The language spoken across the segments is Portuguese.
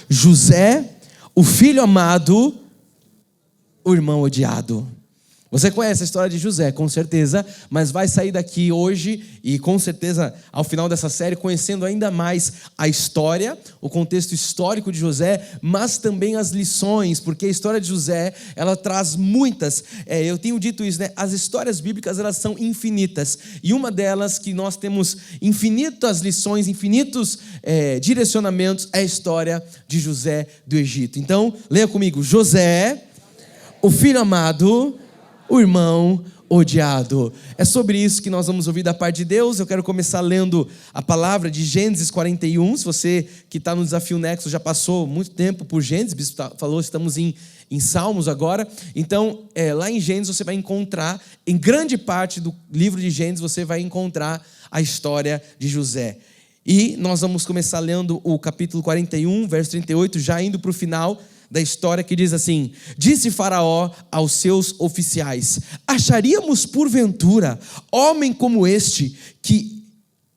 José, o filho amado, o irmão odiado. Você conhece a história de José, com certeza, mas vai sair daqui hoje e com certeza ao final dessa série conhecendo ainda mais a história, o contexto histórico de José, mas também as lições, porque a história de José, ela traz muitas, eu tenho dito isso, né? As histórias bíblicas, elas são infinitas, e uma delas que nós temos infinitas lições, infinitos direcionamentos, é a história de José do Egito. Então, leia comigo: José, o filho amado, o irmão odiado. É sobre isso que nós vamos ouvir da parte de Deus. Eu quero começar lendo a palavra de Gênesis 41. Se você que está no Desafio Nexo já passou muito tempo por Gênesis, o bispo falou, estamos em Salmos agora. Então, lá em Gênesis você vai encontrar, em grande parte do livro de Gênesis, você vai encontrar a história de José. E nós vamos começar lendo o capítulo 41, verso 38, já indo para o final da história, que diz assim: disse Faraó aos seus oficiais: acharíamos porventura homem como este,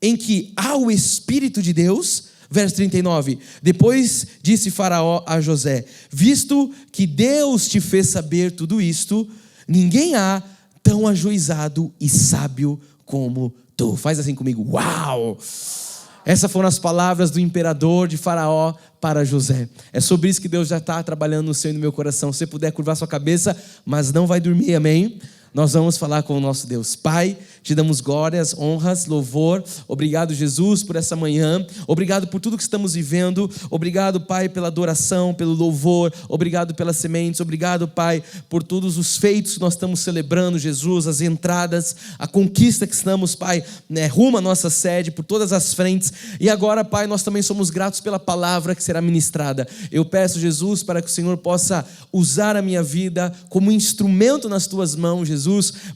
em que há o Espírito de Deus? Verso 39, depois disse Faraó a José: visto que Deus te fez saber tudo isto, ninguém há tão ajuizado e sábio como tu. Faz assim comigo: uau! Essas foram as palavras do imperador de Faraó para José. É sobre isso que Deus já está trabalhando no seu e no meu coração. Se você puder curvar sua cabeça, mas não vai dormir, amém? Nós vamos falar com o nosso Deus. Pai, te damos glórias, honras, louvor. Obrigado, Jesus, por essa manhã. Obrigado por tudo que estamos vivendo. Obrigado, Pai, pela adoração, pelo louvor. Obrigado pelas sementes. Obrigado, Pai, por todos os feitos que nós estamos celebrando, Jesus, as entradas, a conquista que estamos, Pai, rumo à nossa sede, por todas as frentes. E agora, Pai, nós também somos gratos pela palavra que será ministrada. Eu peço, Jesus, para que o Senhor possa usar a minha vida como instrumento nas tuas mãos, Jesus,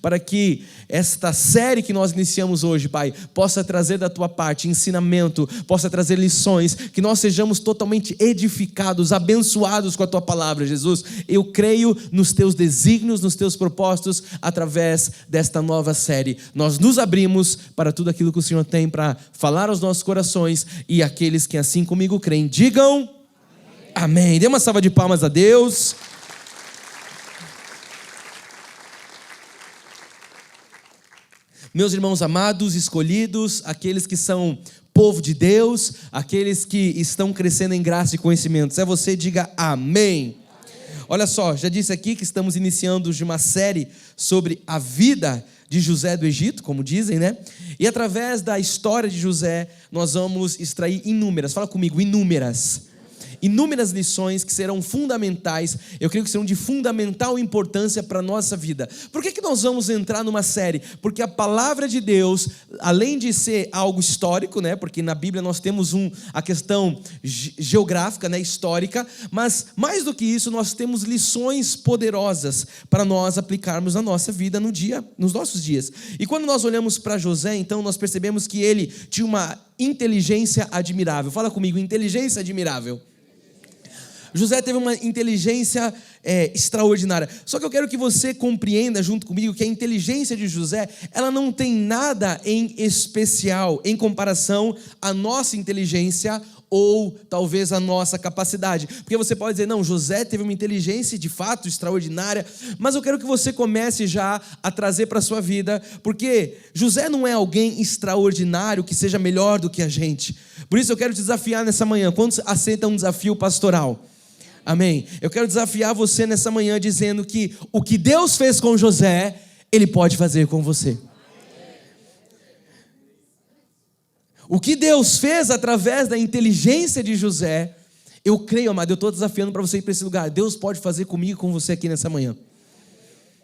para que esta série que nós iniciamos hoje, Pai, possa trazer da tua parte ensinamento, possa trazer lições, que nós sejamos totalmente edificados, abençoados com a tua palavra, Jesus. Eu creio nos teus desígnios, nos teus propósitos, através desta nova série. Nós nos abrimos para tudo aquilo que o Senhor tem para falar aos nossos corações, e aqueles que assim comigo creem, digam amém. Amém. Dê uma salva de palmas a Deus. Meus irmãos amados, escolhidos, aqueles que são povo de Deus, aqueles que estão crescendo em graça e conhecimento, se é você, diga amém. Olha só, já disse aqui que estamos iniciando uma série sobre a vida de José do Egito, como dizem, né? E através da história de José, nós vamos extrair fala comigo, inúmeras lições que serão fundamentais, eu creio que serão de fundamental importância para a nossa vida. Por que nós vamos entrar numa série? Porque a palavra de Deus, além de ser algo histórico, né? Porque na Bíblia nós temos a questão geográfica, né? Histórica, mas mais do que isso, nós temos lições poderosas para nós aplicarmos na nossa vida nos nossos dias. E quando nós olhamos para José, então nós percebemos que ele tinha uma inteligência admirável. Fala comigo, inteligência admirável. José teve uma inteligência extraordinária. Só que eu quero que você compreenda junto comigo que a inteligência de José, ela não tem nada em especial em comparação à nossa inteligência ou talvez a nossa capacidade. Porque você pode dizer, não, José teve uma inteligência de fato extraordinária, mas eu quero que você comece já a trazer para a sua vida, porque José não é alguém extraordinário que seja melhor do que a gente. Por isso eu quero te desafiar nessa manhã. Quantos aceitam um desafio pastoral? Amém? Eu quero desafiar você nessa manhã dizendo que o que Deus fez com José, Ele pode fazer com você. O que Deus fez através da inteligência de José, eu creio, amado, eu estou desafiando para você ir para esse lugar. Deus pode fazer comigo e com você aqui nessa manhã.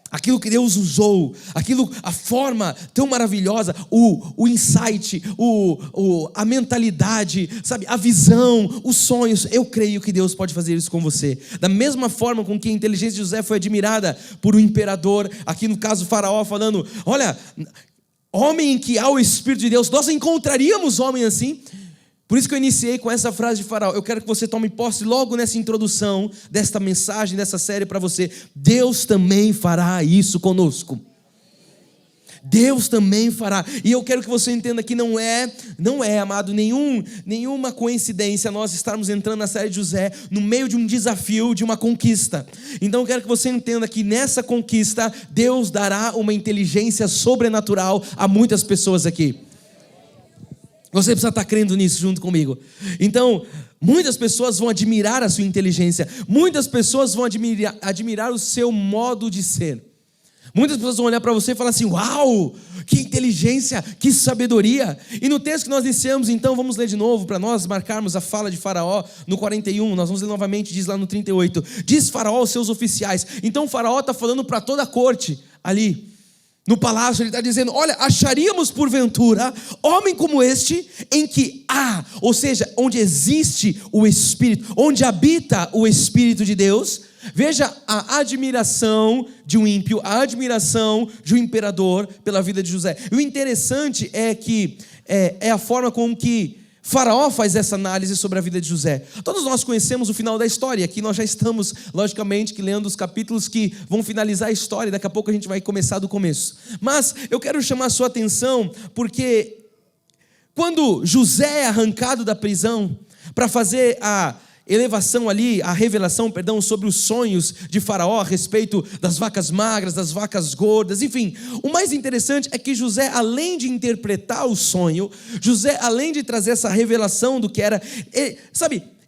Aquilo que Deus usou, a forma tão maravilhosa, o insight, a mentalidade, sabe, a visão, os sonhos, eu creio que Deus pode fazer isso com você. Da mesma forma com que a inteligência de José foi admirada por um imperador, aqui no caso Faraó falando, olha, homem em que há o Espírito de Deus, nós encontraríamos homem assim. Por isso que eu iniciei com essa frase de Faraó. Eu quero que você tome posse logo nessa introdução desta mensagem, dessa série para você. Deus também fará isso conosco. Deus também fará. E eu quero que você entenda que não é, amado, nenhuma coincidência nós estarmos entrando na série de José no meio de um desafio, de uma conquista. Então eu quero que você entenda que nessa conquista Deus dará uma inteligência sobrenatural a muitas pessoas aqui. Você precisa estar crendo nisso junto comigo. Então, muitas pessoas vão admirar a sua inteligência. Muitas pessoas vão admirar o seu modo de ser. Muitas pessoas vão olhar para você e falar assim: uau, que inteligência, que sabedoria. E no texto que nós iniciamos, então, vamos ler de novo, para nós marcarmos a fala de Faraó no 41, nós vamos ler novamente, diz lá no 38. Diz Faraó aos seus oficiais. Então Faraó está falando para toda a corte ali no palácio, ele está dizendo: olha, acharíamos porventura homem como este, em que há, ou seja, onde existe o Espírito, onde habita o Espírito de Deus. Veja a admiração de um ímpio, a admiração de um imperador pela vida de José. E o interessante é que é a forma com que Faraó faz essa análise sobre a vida de José. Todos nós conhecemos o final da história. Aqui nós já estamos, logicamente, lendo os capítulos que vão finalizar a história. Daqui a pouco a gente vai começar do começo. Mas eu quero chamar a sua atenção, porque quando José é arrancado da prisão para fazer a revelação, sobre os sonhos de Faraó a respeito das vacas magras, das vacas gordas, enfim. O mais interessante é que José, além de interpretar o sonho, José, além de trazer essa revelação do que era,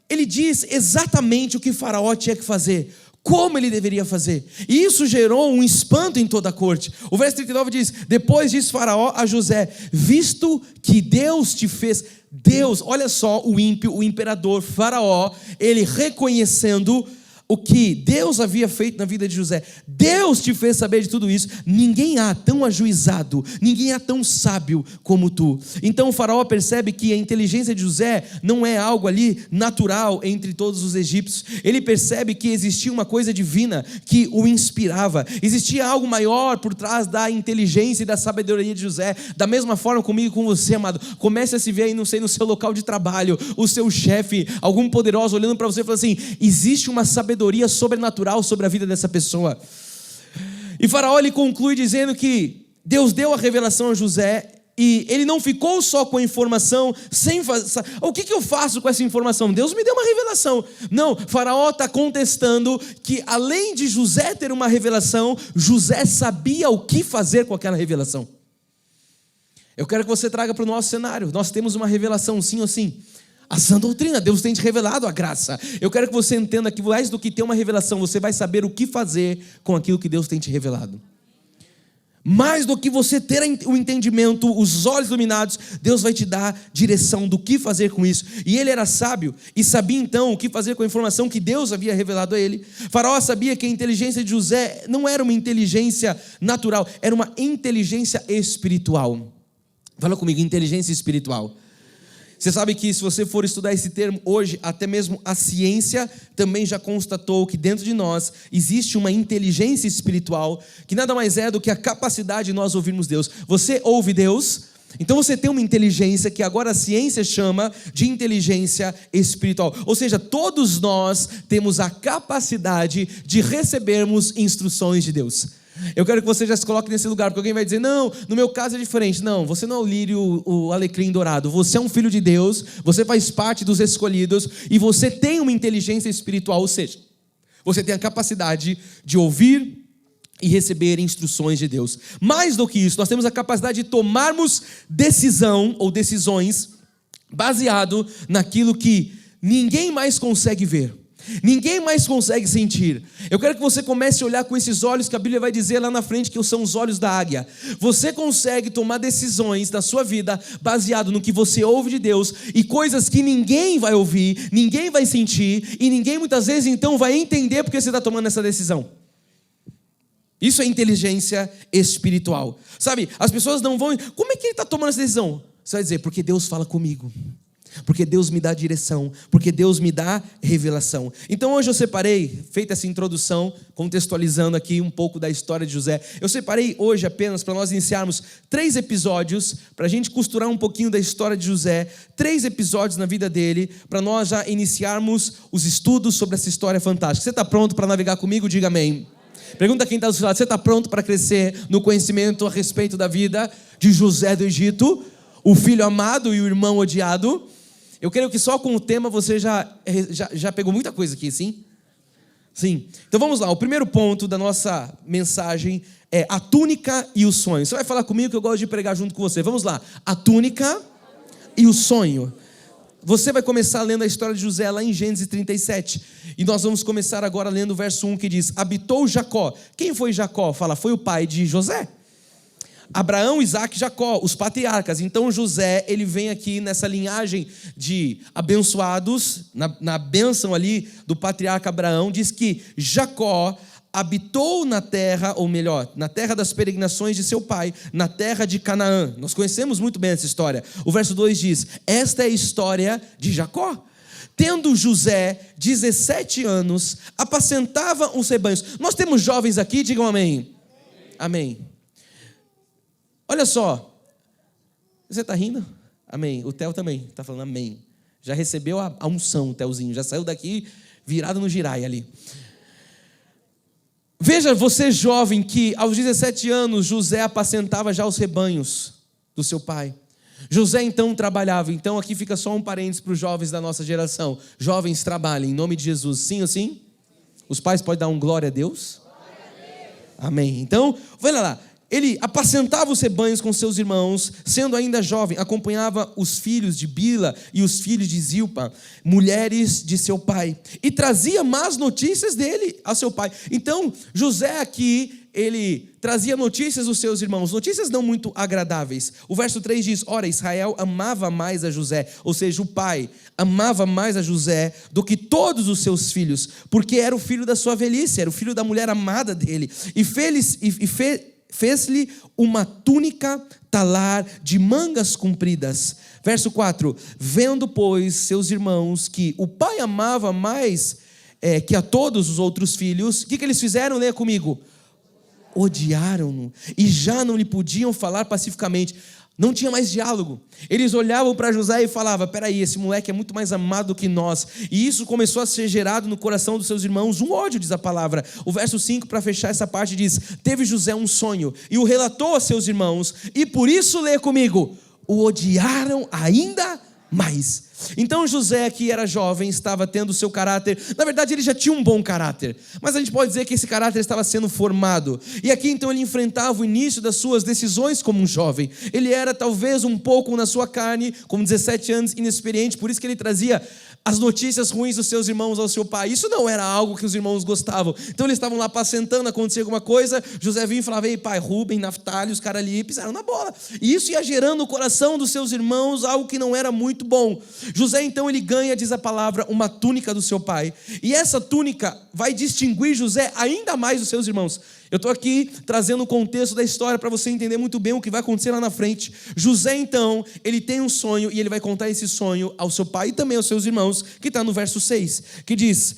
ele diz exatamente o que Faraó tinha que fazer, como ele deveria fazer. E isso gerou um espanto em toda a corte. O verso 39 diz: depois disse Faraó a José: visto que Deus te fez... Deus, olha só, o ímpio, o imperador Faraó, ele reconhecendo o que Deus havia feito na vida de José. Deus te fez saber de tudo isso. Ninguém há tão ajuizado, ninguém há tão sábio como tu. Então o Faraó percebe que a inteligência de José não é algo ali natural entre todos os egípcios. Ele percebe que existia uma coisa divina que o inspirava. Existia algo maior por trás da inteligência e da sabedoria de José. Da mesma forma comigo e com você, amado. Comece a se ver aí, não sei, no seu local de trabalho, o seu chefe, algum poderoso olhando para você e falando assim: existe uma sabedoria sobrenatural sobre a vida dessa pessoa. E Faraó, ele conclui dizendo que Deus deu a revelação a José, e ele não ficou só com a informação, o que eu faço com essa informação? Deus me deu uma revelação. Não, Faraó está contestando que além de José ter uma revelação, José sabia o que fazer com aquela revelação. Eu quero que você traga para o nosso cenário. Nós temos uma revelação, sim ou sim. A sã doutrina, Deus tem te revelado a graça. Eu quero que você entenda que mais do que ter uma revelação, você vai saber o que fazer com aquilo que Deus tem te revelado. Mais do que você ter o entendimento, os olhos iluminados, Deus vai te dar direção do que fazer com isso. E ele era sábio e sabia então o que fazer com a informação que Deus havia revelado a ele. Faraó sabia que a inteligência de José não era uma inteligência natural, era uma inteligência espiritual. Fala comigo, inteligência espiritual. Você sabe que se você for estudar esse termo hoje, até mesmo a ciência também já constatou que dentro de nós existe uma inteligência espiritual, que nada mais é do que a capacidade de nós ouvirmos Deus. Você ouve Deus, então você tem uma inteligência que agora a ciência chama de inteligência espiritual. Ou seja, todos nós temos a capacidade de recebermos instruções de Deus. Eu quero que você já se coloque nesse lugar, porque alguém vai dizer: não, no meu caso é diferente. Não, você não é o lírio, o alecrim dourado. Você é um filho de Deus, você faz parte dos escolhidos, e você tem uma inteligência espiritual, ou seja, você tem a capacidade de ouvir e receber instruções de Deus. Mais do que isso, nós temos a capacidade de tomarmos decisão ou decisões baseado naquilo que ninguém mais consegue ver, ninguém mais consegue sentir. Eu quero que você comece a olhar com esses olhos que a Bíblia vai dizer lá na frente que são os olhos da águia. Você consegue tomar decisões na sua vida baseado no que você ouve de Deus, e coisas que ninguém vai ouvir, ninguém vai sentir, e ninguém muitas vezes então vai entender porque você está tomando essa decisão. Isso é inteligência espiritual. Sabe, as pessoas não vão... Como é que ele está tomando essa decisão? Você vai dizer: porque Deus fala comigo, porque Deus me dá direção, porque Deus me dá revelação. Então hoje eu separei, feita essa introdução, contextualizando aqui um pouco da história de José, eu separei hoje apenas para nós iniciarmos 3 episódios, para a gente costurar um pouquinho da história de José, 3 episódios na vida dele, para nós já iniciarmos os estudos sobre essa história fantástica. Você está pronto para navegar comigo? Diga amém. Pergunta quem está do seu lado: você está pronto para crescer no conhecimento a respeito da vida de José do Egito, o filho amado e o irmão odiado? Eu creio que só com o tema você já pegou muita coisa aqui, sim? Sim. Então vamos lá, o primeiro ponto da nossa mensagem é a túnica e o sonho. Você vai falar comigo que eu gosto de pregar junto com você. Vamos lá, a túnica e o sonho. Você vai começar lendo a história de José lá em Gênesis 37. E nós vamos começar agora lendo o verso 1 que diz: habitou Jacó. Quem foi Jacó? Fala, foi o pai de José. Abraão, Isaac e Jacó, os patriarcas. Então José, ele vem aqui nessa linhagem de abençoados, na bênção ali do patriarca Abraão, diz que Jacó habitou na terra, ou melhor, na terra das peregrinações de seu pai, na terra de Canaã. Nós conhecemos muito bem essa história. O verso 2 diz: esta é a história de Jacó. Tendo José 17 anos, apacentava os rebanhos. Nós temos jovens aqui, digam amém. Amém. Olha só, você está rindo? Amém. O Theo também está falando amém. Já recebeu a unção, o Theozinho, já saiu daqui virado no girai ali. Veja você jovem que aos 17 anos José apacentava já os rebanhos do seu pai. José então trabalhava. Então aqui fica só um parênteses para os jovens da nossa geração. Jovens, trabalhem em nome de Jesus. Sim ou sim? Os pais podem dar um glória a Deus? Amém. Então, olha lá. Ele apacentava os rebanhos com seus irmãos, sendo ainda jovem, acompanhava os filhos de Bila e os filhos de Zilpa, mulheres de seu pai, e trazia más notícias dele a seu pai. Então, José aqui, ele trazia notícias dos seus irmãos, notícias não muito agradáveis. O verso 3 diz: ora, Israel amava mais a José, ou seja, o pai amava mais a José do que todos os seus filhos, porque era o filho da sua velhice, era o filho da mulher amada dele, e fez-lhe uma túnica talar de mangas compridas. Verso 4: vendo, pois, seus irmãos que o pai amava mais que a todos os outros filhos, o que eles fizeram? Leia comigo. Odiaram-no e já não lhe podiam falar pacificamente. Não tinha mais diálogo. Eles olhavam para José e falavam: peraí, esse moleque é muito mais amado que nós. E isso começou a ser gerado no coração dos seus irmãos um ódio, diz a palavra. O verso 5, para fechar essa parte, diz: teve José um sonho e o relatou a seus irmãos, e por isso, lê comigo, o odiaram ainda mais. Então José, que era jovem, estava tendo o seu caráter. Na verdade ele já tinha um bom caráter, mas a gente pode dizer que esse caráter estava sendo formado. E aqui então ele enfrentava o início das suas decisões como um jovem. Ele era talvez um pouco na sua carne, com 17 anos, inexperiente. Por isso que ele trazia as notícias ruins dos seus irmãos ao seu pai. Isso não era algo que os irmãos gostavam. Então eles estavam lá apacentando, acontecia alguma coisa, José vinha e falava: ei pai, Rubem, Naftali, os caras ali pisaram na bola. E isso ia gerando no coração dos seus irmãos algo que não era muito bom. José então ele ganha, diz a palavra, uma túnica do seu pai. E essa túnica vai distinguir José ainda mais dos seus irmãos. Eu estou aqui trazendo o contexto da história para você entender muito bem o que vai acontecer lá na frente. José então, ele tem um sonho e ele vai contar esse sonho ao seu pai e também aos seus irmãos, que está no verso 6, que diz: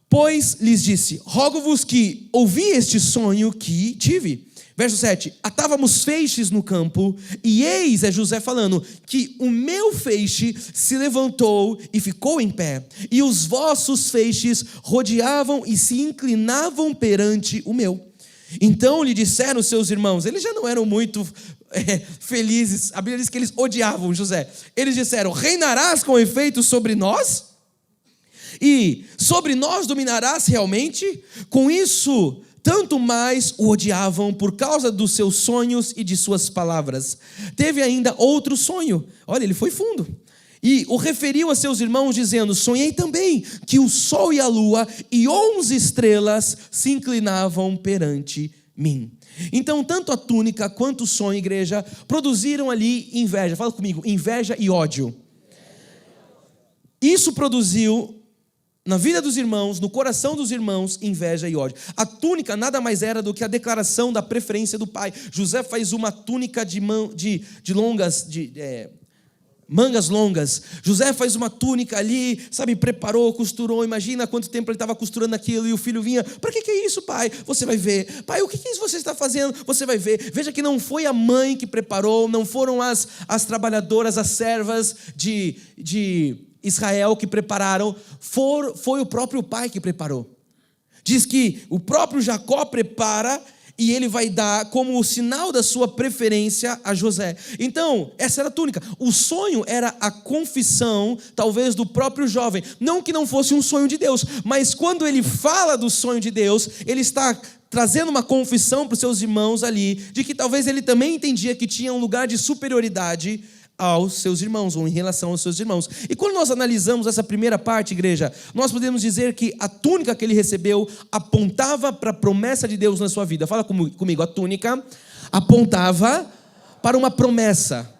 pois lhes disse, rogo-vos que ouvi este sonho que tive. Verso 7, atávamos feixes no campo, e eis, é José falando, que o meu feixe se levantou e ficou em pé, e os vossos feixes rodeavam e se inclinavam perante o meu. Então lhe disseram seus irmãos, eles já não eram muito felizes, a Bíblia diz que eles odiavam José. Eles disseram: reinarás com efeito sobre nós? E sobre nós dominarás realmente? Com isso tanto mais o odiavam por causa dos seus sonhos e de suas palavras. Teve ainda outro sonho, olha, ele foi fundo, e o referiu a seus irmãos dizendo: sonhei também que o sol e a lua e 11 estrelas se inclinavam perante mim. Então tanto a túnica quanto o sonho, igreja, produziram ali inveja. Fala comigo, inveja e ódio. Isso produziu na vida dos irmãos, no coração dos irmãos, inveja e ódio. A túnica nada mais era do que a declaração da preferência do pai. José faz uma túnica de mangas longas. José faz uma túnica ali, sabe, preparou, costurou. Imagina quanto tempo ele estava costurando aquilo. E o filho vinha: para que é isso, pai? Você vai ver. Pai, o que é isso que você está fazendo? Você vai ver. Veja que não foi a mãe que preparou, não foram as trabalhadoras, as servas de Israel que prepararam, foi o próprio pai que preparou. Diz que o próprio Jacó prepara e ele vai dar como o sinal da sua preferência a José. Então, essa era a túnica. O sonho era a confissão, talvez, do próprio jovem. Não que não fosse um sonho de Deus, mas quando ele fala do sonho de Deus, ele está trazendo uma confissão para os seus irmãos ali, de que talvez ele também entendia que tinha um lugar de superioridade aos seus irmãos, ou em relação aos seus irmãos. E quando nós analisamos essa primeira parte, igreja, nós podemos dizer que a túnica que ele recebeu apontava para a promessa de Deus na sua vida. Fala comigo, a túnica apontava para uma promessa.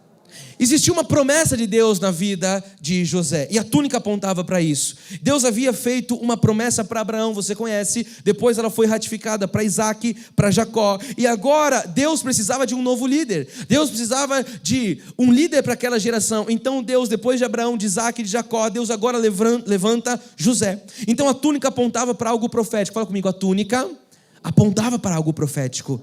Existia uma promessa de Deus na vida de José, e a túnica apontava para isso. Deus havia feito uma promessa para Abraão, você conhece, depois ela foi ratificada para Isaac, para Jacó, e agora Deus precisava de um novo líder, Deus precisava de um líder para aquela geração. Então Deus, depois de Abraão, de Isaac e de Jacó, Deus agora levanta José. Então a túnica apontava para algo profético. Fala comigo, a túnica apontava para algo profético,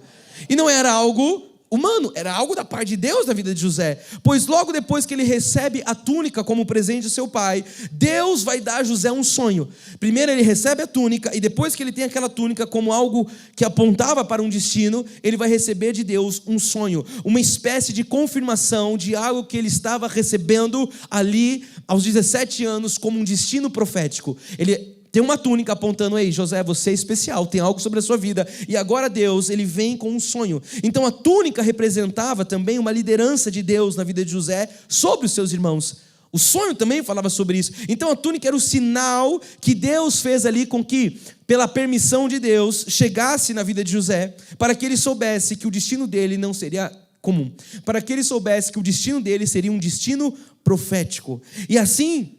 e não era algo humano, era algo da parte de Deus na vida de José, pois logo depois que ele recebe a túnica como presente de seu pai, Deus vai dar a José um sonho. Primeiro ele recebe a túnica, e depois que ele tem aquela túnica como algo que apontava para um destino, ele vai receber de Deus um sonho, uma espécie de confirmação de algo que ele estava recebendo ali aos 17 anos como um destino profético. Ele tem uma túnica apontando, ei, José, você é especial, tem algo sobre a sua vida. E agora Deus, ele vem com um sonho. Então a túnica representava também uma liderança de Deus na vida de José sobre os seus irmãos. O sonho também falava sobre isso. Então a túnica era o sinal que Deus fez ali com que, pela permissão de Deus, chegasse na vida de José, para que ele soubesse que o destino dele não seria comum, para que ele soubesse que o destino dele seria um destino profético. E assim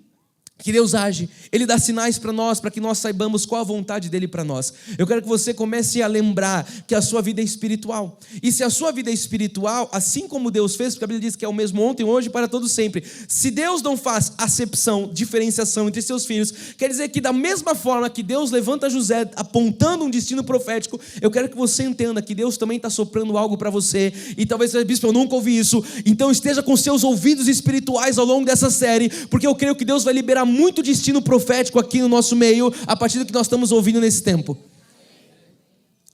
que Deus age, Ele dá sinais para nós, para que nós saibamos qual a vontade dEle para nós. Eu quero que você comece a lembrar que a sua vida é espiritual, e se a sua vida é espiritual, assim como Deus fez, porque a Bíblia diz que é o mesmo ontem, hoje e para todo sempre, se Deus não faz acepção, diferenciação entre seus filhos, quer dizer que da mesma forma que Deus levanta José apontando um destino profético, eu quero que você entenda que Deus também está soprando algo para você. E talvez você diga, bispo, eu nunca ouvi isso. Então esteja com seus ouvidos espirituais ao longo dessa série, porque eu creio que Deus vai liberar muito destino profético aqui no nosso meio, a partir do que nós estamos ouvindo nesse tempo.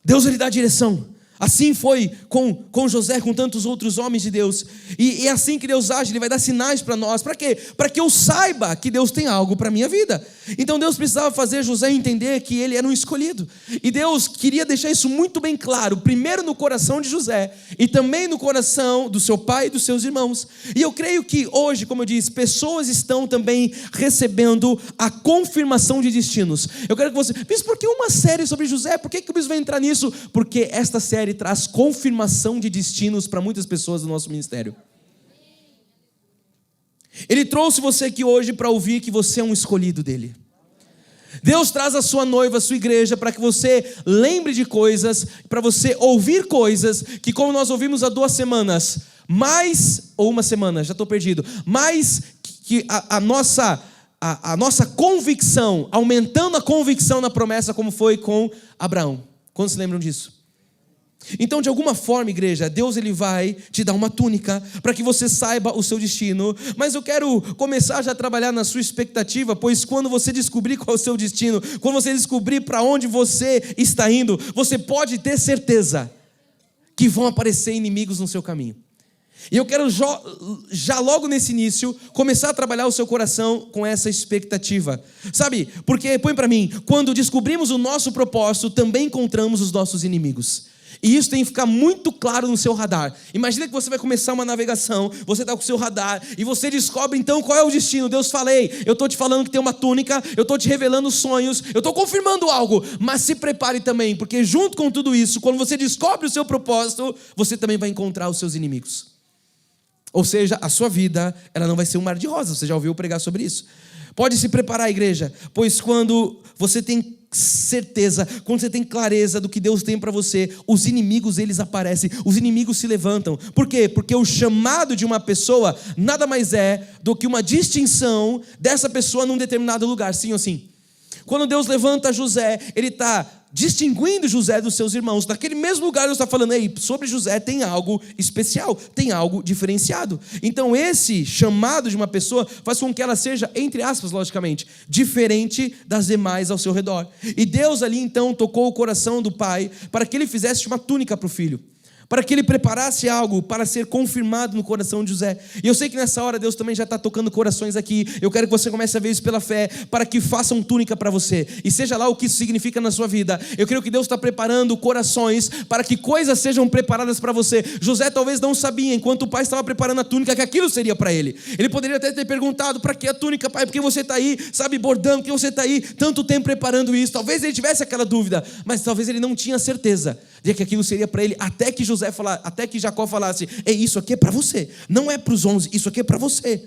Deus, Ele dá direção. Assim foi com José, com tantos outros homens de Deus. E é assim que Deus age, Ele vai dar sinais para nós. Para quê? Para que eu saiba que Deus tem algo para a minha vida. Então Deus precisava fazer José entender que ele era um escolhido. E Deus queria deixar isso muito bem claro, primeiro no coração de José, e também no coração do seu pai e dos seus irmãos. E eu creio que hoje, como eu disse, pessoas estão também recebendo a confirmação de destinos. Eu quero que você... Mas por que uma série sobre José? Por que o bispo vai entrar nisso? Porque esta série traz confirmação de destinos para muitas pessoas do nosso ministério. Ele trouxe você aqui hoje para ouvir que você é um escolhido dele. Deus traz a sua noiva, a sua igreja, para que você lembre de coisas, para você ouvir coisas que, como nós ouvimos há 2 semanas, ou uma semana, já estou perdido, mais que a nossa convicção, aumentando a convicção na promessa, como foi com Abraão. Quantos se lembram disso? Então, de alguma forma, igreja, Deus, Ele vai te dar uma túnica para que você saiba o seu destino. Mas eu quero começar já a trabalhar na sua expectativa, pois quando você descobrir qual é o seu destino, quando você descobrir para onde você está indo, você pode ter certeza que vão aparecer inimigos no seu caminho. E eu quero já logo nesse início começar a trabalhar o seu coração com essa expectativa. Sabe, porque, põe para mim, quando descobrimos o nosso propósito, também encontramos os nossos inimigos. E isso tem que ficar muito claro no seu radar. Imagina que você vai começar uma navegação, você está com o seu radar e você descobre então qual é o destino. Deus fala, ei, eu estou te falando que tem uma túnica, eu estou te revelando sonhos, eu estou confirmando algo, mas se prepare também, porque junto com tudo isso, quando você descobre o seu propósito, você também vai encontrar os seus inimigos. Ou seja, a sua vida, ela não vai ser um mar de rosas. Você já ouviu pregar sobre isso? Pode se preparar, igreja, pois quando você tem certeza, quando você tem clareza do que Deus tem para você, os inimigos, eles aparecem, os inimigos se levantam. Por quê? Porque o chamado de uma pessoa nada mais é do que uma distinção dessa pessoa num determinado lugar, sim ou sim. Quando Deus levanta José, Ele está distinguindo José dos seus irmãos. Naquele mesmo lugar Deus está falando, ei, sobre José tem algo especial, tem algo diferenciado. Então esse chamado de uma pessoa faz com que ela seja, entre aspas, logicamente, diferente das demais ao seu redor. E Deus ali então tocou o coração do pai para que ele fizesse uma túnica para o filho, para que ele preparasse algo para ser confirmado no coração de José. E eu sei que nessa hora Deus também já está tocando corações aqui. Eu quero que você comece a ver isso pela fé, para que façam túnica para você, e seja lá o que isso significa na sua vida. Eu creio que Deus está preparando corações para que coisas sejam preparadas para você. José talvez não sabia, enquanto o pai estava preparando a túnica, que aquilo seria para ele. Ele poderia até ter perguntado, para que a túnica, pai? Porque você está aí, sabe, bordando, porque você está aí tanto tempo preparando isso. Talvez ele tivesse aquela dúvida, mas talvez ele não tinha certeza de que aquilo seria para ele, até que Jacó falasse, ei, isso aqui é para você, não é para os 11, isso aqui é para você.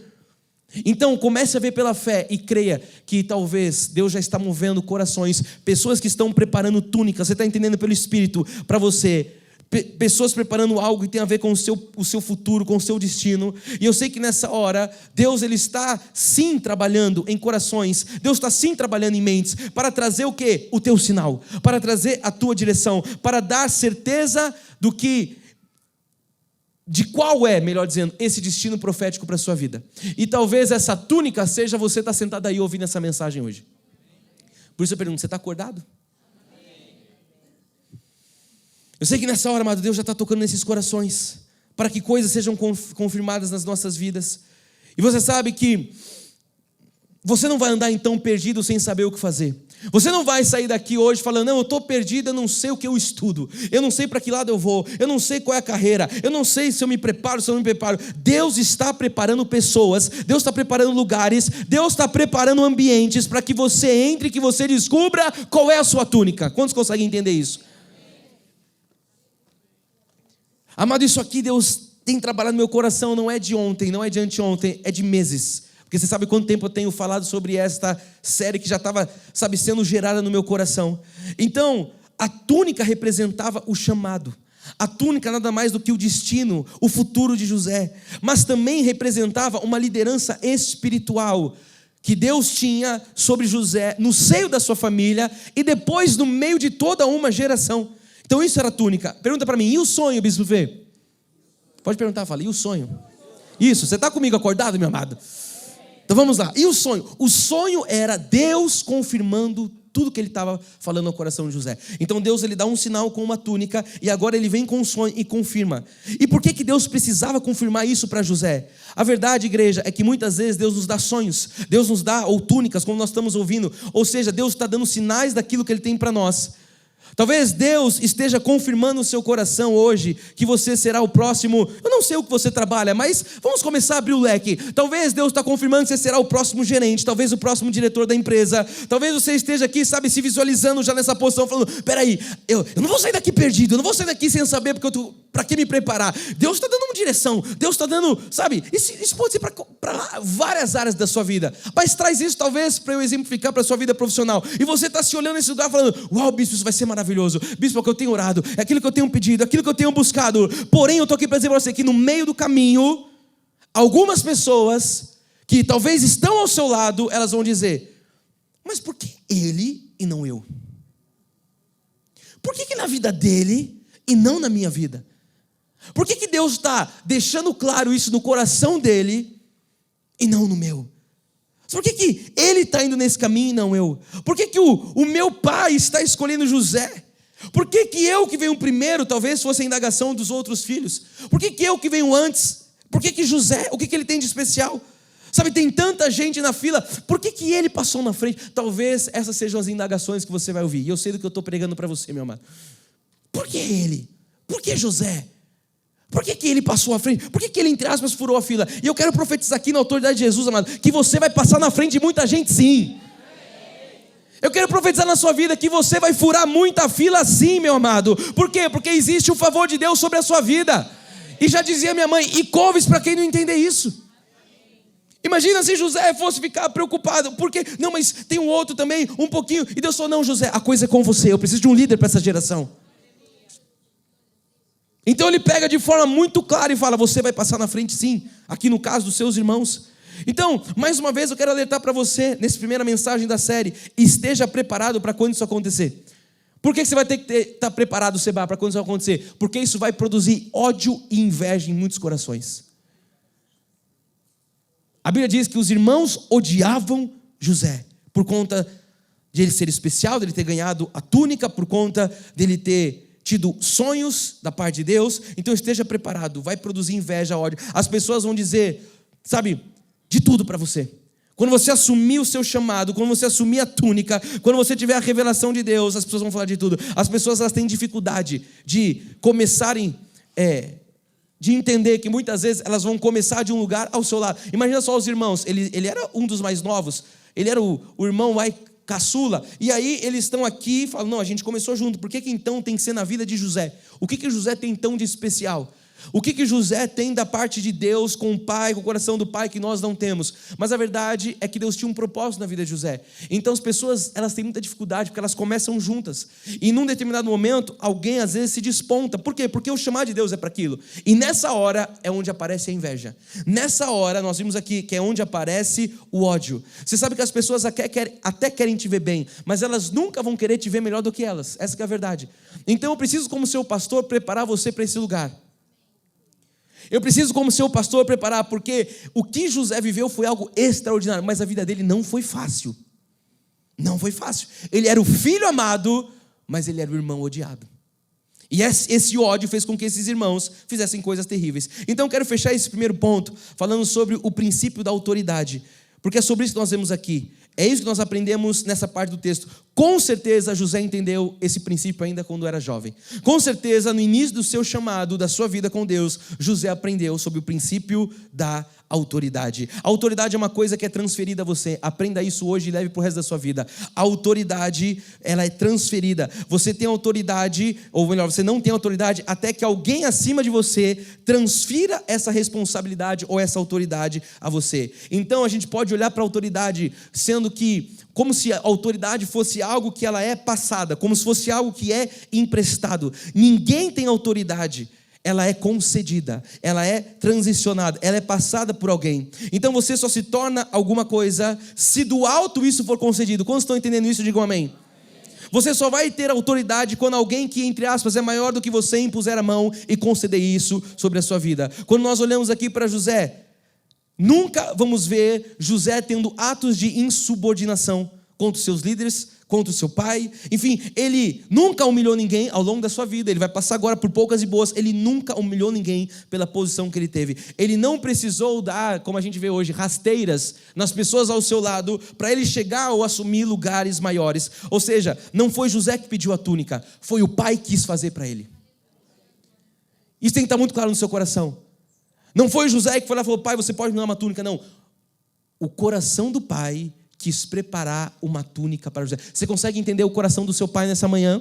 Então comece a ver pela fé e creia que talvez Deus já está movendo corações, pessoas que estão preparando túnicas, você está entendendo pelo Espírito, para você, pessoas preparando algo que tem a ver com o seu futuro, com o seu destino. E eu sei que nessa hora Deus ele está sim trabalhando em corações, Deus está sim trabalhando em mentes, para trazer o quê? O teu sinal, para trazer a tua direção, para dar certeza de qual é, melhor dizendo, esse destino profético para a sua vida. E talvez essa túnica seja você estar sentado aí ouvindo essa mensagem hoje. Por isso eu pergunto, você está acordado? Eu sei que nessa hora, amado, Deus já está tocando nesses corações, para que coisas sejam confirmadas nas nossas vidas. E você sabe que você não vai andar então perdido sem saber o que fazer. Você não vai sair daqui hoje falando, não, eu estou perdido, eu não sei o que eu estudo, eu não sei para que lado eu vou, eu não sei qual é a carreira, eu não sei se eu me preparo, se eu não me preparo. Deus está preparando pessoas, Deus está preparando lugares, Deus está preparando ambientes para que você entre, que você descubra qual é a sua túnica. Quantos conseguem entender isso? Amado, isso aqui Deus tem trabalhado no meu coração, não é de ontem, não é de anteontem, é de meses. Porque você sabe quanto tempo eu tenho falado sobre esta série que já estava, sendo gerada no meu coração. Então, a túnica representava o chamado. A túnica nada mais do que o destino, o futuro de José. Mas também representava uma liderança espiritual que Deus tinha sobre José, no seio da sua família e depois no meio de toda uma geração. Então isso era a túnica. Pergunta para mim, e o sonho, Bispo Fê? Pode perguntar, fala, e o sonho? Isso, você está comigo acordado, meu amado? Então vamos lá, e o sonho? O sonho era Deus confirmando tudo que ele estava falando no coração de José. Então Deus ele dá um sinal com uma túnica, e agora ele vem com um sonho e confirma. E por que Deus precisava confirmar isso para José? A verdade, igreja, é que muitas vezes Deus nos dá sonhos, Deus nos dá, ou túnicas, como nós estamos ouvindo, ou seja, Deus está dando sinais daquilo que ele tem para nós. Talvez Deus esteja confirmando no seu coração hoje que você será o próximo. Eu não sei o que você trabalha, mas vamos começar a abrir o leque. Talvez Deus está confirmando que você será o próximo gerente, talvez o próximo diretor da empresa. Talvez você esteja aqui, se visualizando já nessa posição, falando, peraí, eu não vou sair daqui perdido, eu não vou sair daqui sem saber para que me preparar. Deus está dando uma direção, Deus está dando, isso pode ser para várias áreas da sua vida, mas traz isso talvez para eu exemplificar para a sua vida profissional. E você está se olhando nesse lugar falando, uau, bispo, isso vai ser maravilhoso. Bispo, é o que eu tenho orado, é aquilo que eu tenho pedido, é aquilo que eu tenho buscado. Porém, eu estou aqui para dizer para você que no meio do caminho, algumas pessoas que talvez estão ao seu lado, elas vão dizer, mas por que ele e não eu? Por que na vida dele e não na minha vida? Por que Deus está deixando claro isso no coração dele e não no meu? Por que ele está indo nesse caminho e não eu? Por que o meu pai está escolhendo José? Por que eu que venho primeiro, talvez fosse a indagação dos outros filhos? Por que eu que venho antes? Por que José, o que ele tem de especial? Tem tanta gente na fila, por que ele passou na frente? Talvez essas sejam as indagações que você vai ouvir. E eu sei do que eu estou pregando para você, meu amado. Por que ele? Por que José? Por que ele passou à frente? Por que ele, entre aspas, furou a fila? E eu quero profetizar aqui na autoridade de Jesus, amado, que você vai passar na frente de muita gente, sim. Eu quero profetizar na sua vida que você vai furar muita fila, sim, meu amado. Por quê? Porque existe o favor de Deus sobre a sua vida. E já dizia minha mãe, e couves para quem não entender isso. Imagina se José fosse ficar preocupado, porque, não, mas tem um outro também, um pouquinho. E Deus falou, não, José, a coisa é com você, eu preciso de um líder para essa geração. Então ele pega de forma muito clara e fala, você vai passar na frente sim, aqui no caso dos seus irmãos. Então, mais uma vez eu quero alertar para você, nessa primeira mensagem da série, esteja preparado para quando isso acontecer. Por que você vai ter que estar preparado, Seba, para quando isso vai acontecer? Porque isso vai produzir ódio e inveja em muitos corações. A Bíblia diz que os irmãos odiavam José, por conta de ele ser especial, de ele ter ganhado a túnica, por conta dele ter tido sonhos da parte de Deus. Então esteja preparado, vai produzir inveja, ódio. As pessoas vão dizer, sabe, de tudo para você. Quando você assumir o seu chamado, quando você assumir a túnica, quando você tiver a revelação de Deus, as pessoas vão falar de tudo. As pessoas, elas têm dificuldade de começarem, de entender que muitas vezes elas vão começar de um lugar ao seu lado. Imagina só os irmãos, ele era um dos mais novos, ele era o irmão mais caçula, e aí eles estão aqui e falam, não, a gente começou junto, por que então tem que ser na vida de José? O que José tem tão de especial? O que José tem da parte de Deus com o pai, com o coração do pai que nós não temos? Mas a verdade é que Deus tinha um propósito na vida de José. Então as pessoas, elas têm muita dificuldade porque elas começam juntas. E num determinado momento, alguém às vezes se desponta. Por quê? Porque o chamado de Deus é para aquilo. E nessa hora é onde aparece a inveja. Nessa hora, nós vimos aqui que é onde aparece o ódio. Você sabe que as pessoas até querem te ver bem, mas elas nunca vão querer te ver melhor do que elas. Essa que é a verdade. Então eu preciso, como seu pastor, preparar você para esse lugar. Eu preciso, como seu pastor, preparar, porque o que José viveu foi algo extraordinário, mas a vida dele não foi fácil. Não foi fácil. Ele era o filho amado, mas ele era o irmão odiado. E esse ódio fez com que esses irmãos fizessem coisas terríveis. Então eu quero fechar esse primeiro ponto, falando sobre o princípio da autoridade, porque é sobre isso que nós vemos aqui. É isso que nós aprendemos nessa parte do texto. Com certeza José entendeu esse princípio ainda quando era jovem. Com certeza no início do seu chamado, da sua vida com Deus, José aprendeu sobre o princípio da autoridade. A autoridade é uma coisa que é transferida a você. Aprenda isso hoje e leve para o resto da sua vida. A autoridade, ela é transferida. Você tem autoridade, ou melhor, você não tem autoridade até que alguém acima de você transfira essa responsabilidade ou essa autoridade a você. Então a gente pode olhar para a autoridade sendo que, como se a autoridade fosse algo que ela é passada, como se fosse algo que é emprestado. Ninguém tem autoridade. Ela é concedida, ela é transicionada, ela é passada por alguém. Então você só se torna alguma coisa se do alto isso for concedido. Quantos estão entendendo isso? Digam amém. Você só vai ter autoridade quando alguém que, entre aspas, é maior do que você impuser a mão e conceder isso sobre a sua vida. Quando nós olhamos aqui para José, nunca vamos ver José tendo atos de insubordinação contra os seus líderes, contra o seu pai. Enfim, ele nunca humilhou ninguém ao longo da sua vida. Ele vai passar agora por poucas e boas. Ele nunca humilhou ninguém pela posição que ele teve. Ele não precisou dar, como a gente vê hoje, rasteiras nas pessoas ao seu lado para ele chegar ou assumir lugares maiores. Ou seja, não foi José que pediu a túnica, foi o pai que quis fazer para ele. Isso tem que estar muito claro no seu coração. Não foi José que foi lá e falou, pai, você pode me dar uma túnica. Não. O coração do pai quis preparar uma túnica para José. Você consegue entender o coração do seu pai nessa manhã?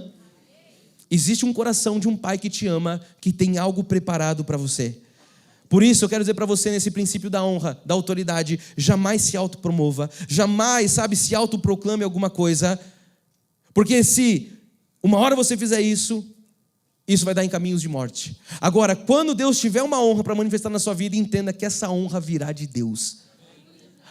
Existe um coração de um pai que te ama, que tem algo preparado para você. Por isso eu quero dizer para você, nesse princípio da honra, da autoridade, jamais se autopromova, jamais, se autoproclame alguma coisa, porque se uma hora você fizer isso vai dar em caminhos de morte. Agora, quando Deus tiver uma honra para manifestar na sua vida, entenda que essa honra virá de Deus.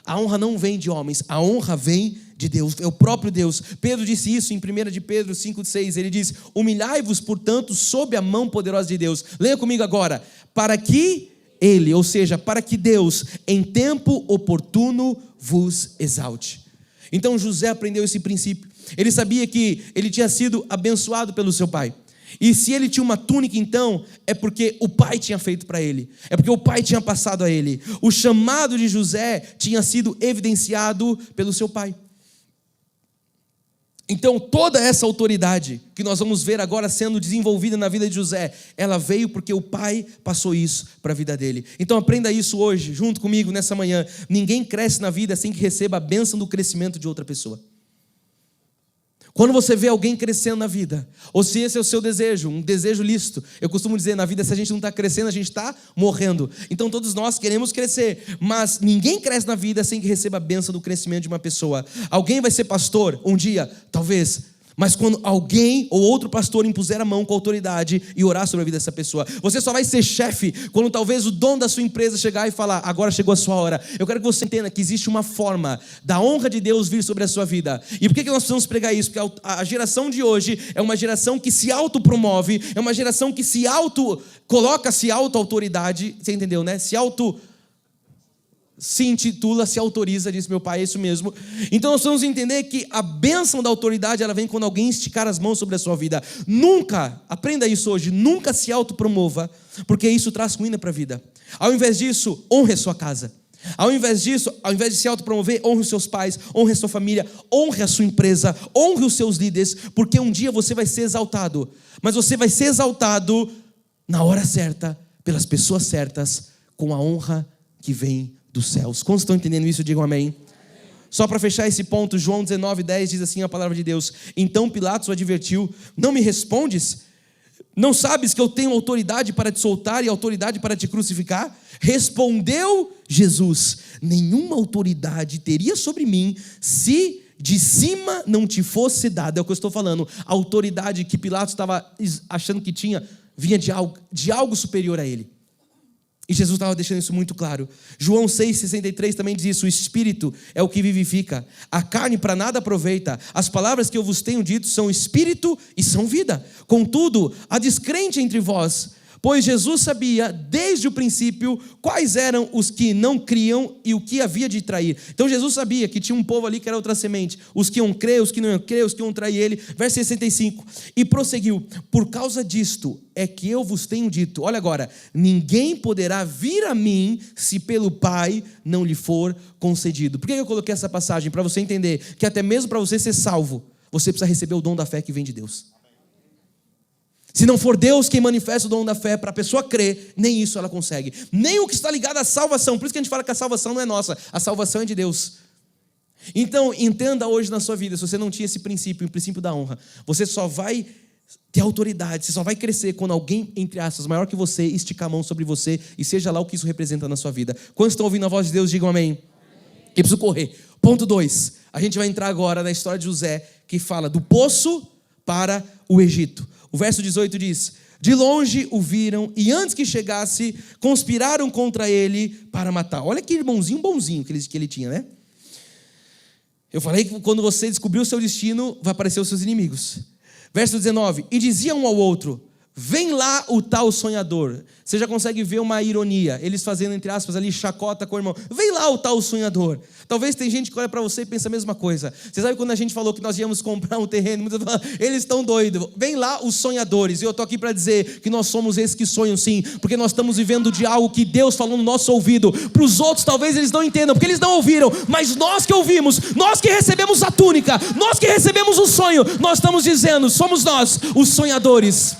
A honra não vem de homens, a honra vem de Deus, é o próprio Deus. Pedro disse isso em 1 de Pedro 5,6, ele diz, humilhai-vos, portanto, sob a mão poderosa de Deus. Leia comigo agora, para que ele, ou seja, para que Deus, em tempo oportuno, vos exalte. Então José aprendeu esse princípio, ele sabia que ele tinha sido abençoado pelo seu pai. E se ele tinha uma túnica, então, é porque o pai tinha feito para ele. É porque o pai tinha passado a ele. O chamado de José tinha sido evidenciado pelo seu pai. Então, toda essa autoridade que nós vamos ver agora sendo desenvolvida na vida de José, ela veio porque o pai passou isso para a vida dele. Então, aprenda isso hoje, junto comigo, nessa manhã. Ninguém cresce na vida sem que receba a bênção do crescimento de outra pessoa. Quando você vê alguém crescendo na vida, ou se esse é o seu desejo, um desejo lícito, eu costumo dizer, na vida, se a gente não está crescendo, a gente está morrendo. Então todos nós queremos crescer, mas ninguém cresce na vida sem que receba a bênção do crescimento de uma pessoa. Alguém vai ser pastor um dia, talvez, Mas quando alguém ou outro pastor impuser a mão com autoridade e orar sobre a vida dessa pessoa. Você só vai ser chefe quando talvez o dono da sua empresa chegar e falar: agora chegou a sua hora. Eu quero que você entenda que existe uma forma da honra de Deus vir sobre a sua vida. E por que nós precisamos pregar isso? Porque a geração de hoje é uma geração que se autopromove, é uma geração que se auto-autoridade, você entendeu, né? Se intitula, se autoriza, disse meu pai, é isso mesmo. Então nós vamos entender que a bênção da autoridade, ela vem quando alguém esticar as mãos sobre a sua vida. Nunca, aprenda isso hoje, nunca se autopromova, porque isso traz ruína para a vida. Ao invés disso, honre a sua casa. Ao invés de se autopromover, honre os seus pais, honre a sua família, honre a sua empresa, honre os seus líderes, porque um dia você vai ser exaltado. Mas você vai ser exaltado na hora certa, pelas pessoas certas, com a honra que vem dos céus. Quantos estão entendendo isso? Digam amém. Só para fechar esse ponto, João 19:10 diz assim a palavra de Deus: então Pilatos o advertiu: não me respondes? Não sabes que eu tenho autoridade para te soltar e autoridade para te crucificar? Respondeu Jesus: nenhuma autoridade teria sobre mim se de cima não te fosse dada. É o que eu estou falando. A autoridade que Pilatos estava achando que tinha vinha de algo superior a ele. E Jesus estava deixando isso muito claro. João 6,63 também diz isso: o Espírito é o que vivifica, a carne para nada aproveita. As palavras que eu vos tenho dito são Espírito e são vida. Contudo, há descrente entre vós, pois Jesus sabia desde o princípio quais eram os que não criam e o que havia de trair. Então Jesus sabia que tinha um povo ali que era outra semente, os que iam crer, os que não iam crer, os que iam trair ele. Verso 65, e prosseguiu: por causa disto é que eu vos tenho dito, olha agora, ninguém poderá vir a mim se pelo Pai não lhe for concedido. Por que eu coloquei essa passagem? Para você entender que até mesmo para você ser salvo, você precisa receber o dom da fé que vem de Deus. Se não for Deus quem manifesta o dom da fé para a pessoa crer, nem isso ela consegue. Nem o que está ligado à salvação. Por isso que a gente fala que a salvação não é nossa, a salvação é de Deus. Então, entenda hoje na sua vida, se você não tinha esse princípio, o princípio da honra, você só vai ter autoridade, você só vai crescer quando alguém, entre aspas, maior que você, esticar a mão sobre você, e seja lá o que isso representa na sua vida. Quando estão ouvindo a voz de Deus, digam amém. Eu preciso correr. Ponto 2. A gente vai entrar agora na história de José, que fala do poço para o Egito. O verso 18 diz: de longe o viram e antes que chegasse, conspiraram contra ele para matar. Olha que irmãozinho bonzinho que ele tinha, né? Eu falei que quando você descobrir o seu destino, vai aparecer os seus inimigos. Verso 19, e diziam um ao outro: vem lá o tal sonhador. Você já consegue ver uma ironia, eles fazendo, entre aspas, ali chacota com o irmão. Vem lá o tal sonhador. Talvez tem gente que olha para você e pensa a mesma coisa. Você sabe quando a gente falou que nós íamos comprar um terreno, muitos falam: eles estão doidos. Vem lá os sonhadores. E eu estou aqui para dizer que nós somos esses que sonham sim, porque nós estamos vivendo de algo que Deus falou no nosso ouvido. Para os outros talvez eles não entendam, porque eles não ouviram, mas nós que ouvimos, nós que recebemos a túnica, nós que recebemos o sonho, nós estamos dizendo: somos nós os sonhadores.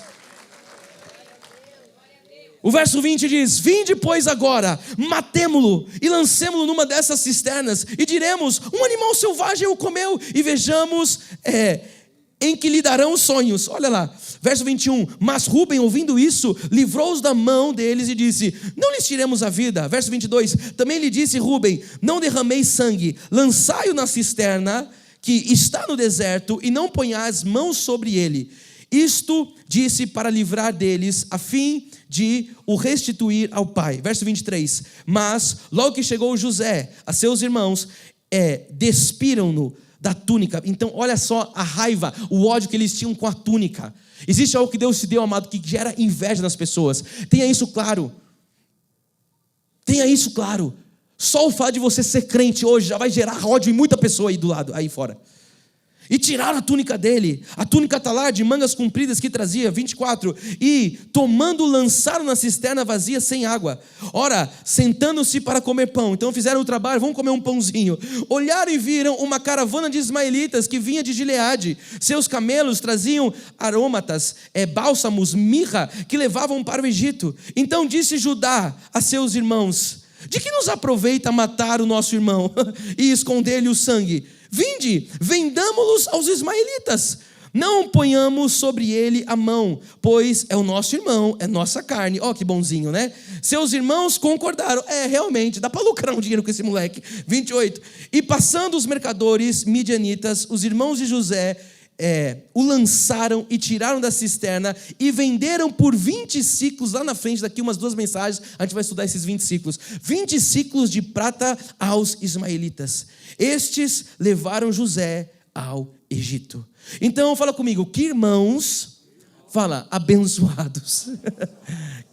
O verso 20 diz: vinde pois agora, matemo-lo e lancemo-lo numa dessas cisternas e diremos: um animal selvagem o comeu, e vejamos em que lhe darão os sonhos. Olha lá, verso 21, mas Rúben, ouvindo isso, livrou-os da mão deles e disse: não lhes tiremos a vida. Verso 22, também lhe disse Rúben: não derrameis sangue, lançai-o na cisterna que está no deserto e não ponhais mãos sobre ele. Isto disse para livrar deles, a fim de o restituir ao pai. Verso 23, mas logo que chegou José a seus irmãos, despiram-no da túnica. Então olha só a raiva, o ódio que eles tinham com a túnica. Existe algo que Deus te deu, amado, que gera inveja nas pessoas. Tenha isso claro. Tenha isso claro. Só o fato de você ser crente hoje já vai gerar ódio em muita pessoa aí do lado, aí fora. E tiraram a túnica dele. A túnica está lá, de mangas compridas que trazia, 24. E tomando, lançaram na cisterna vazia sem água. Ora, sentando-se para comer pão. Então fizeram o trabalho, vamos comer um pãozinho. Olharam e viram uma caravana de ismaelitas que vinha de Gileade. Seus camelos traziam aromatas, bálsamos, mirra, que levavam para o Egito. Então disse Judá a seus irmãos: de que nos aproveita matar o nosso irmão e esconder-lhe o sangue? Vinde, vendamo-los aos ismaelitas, não ponhamos sobre ele a mão, pois é o nosso irmão, é nossa carne. Ó, que bonzinho, né? Seus irmãos concordaram. Realmente, dá para lucrar um dinheiro com esse moleque. 28, e passando os mercadores midianitas, os irmãos de José, o lançaram e tiraram da cisterna e venderam por 20 ciclos, lá na frente, daqui umas 2 mensagens, a gente vai estudar esses 20 ciclos. 20 ciclos de prata aos ismaelitas. Estes levaram José ao Egito. Então, fala comigo, que irmãos, fala, abençoados.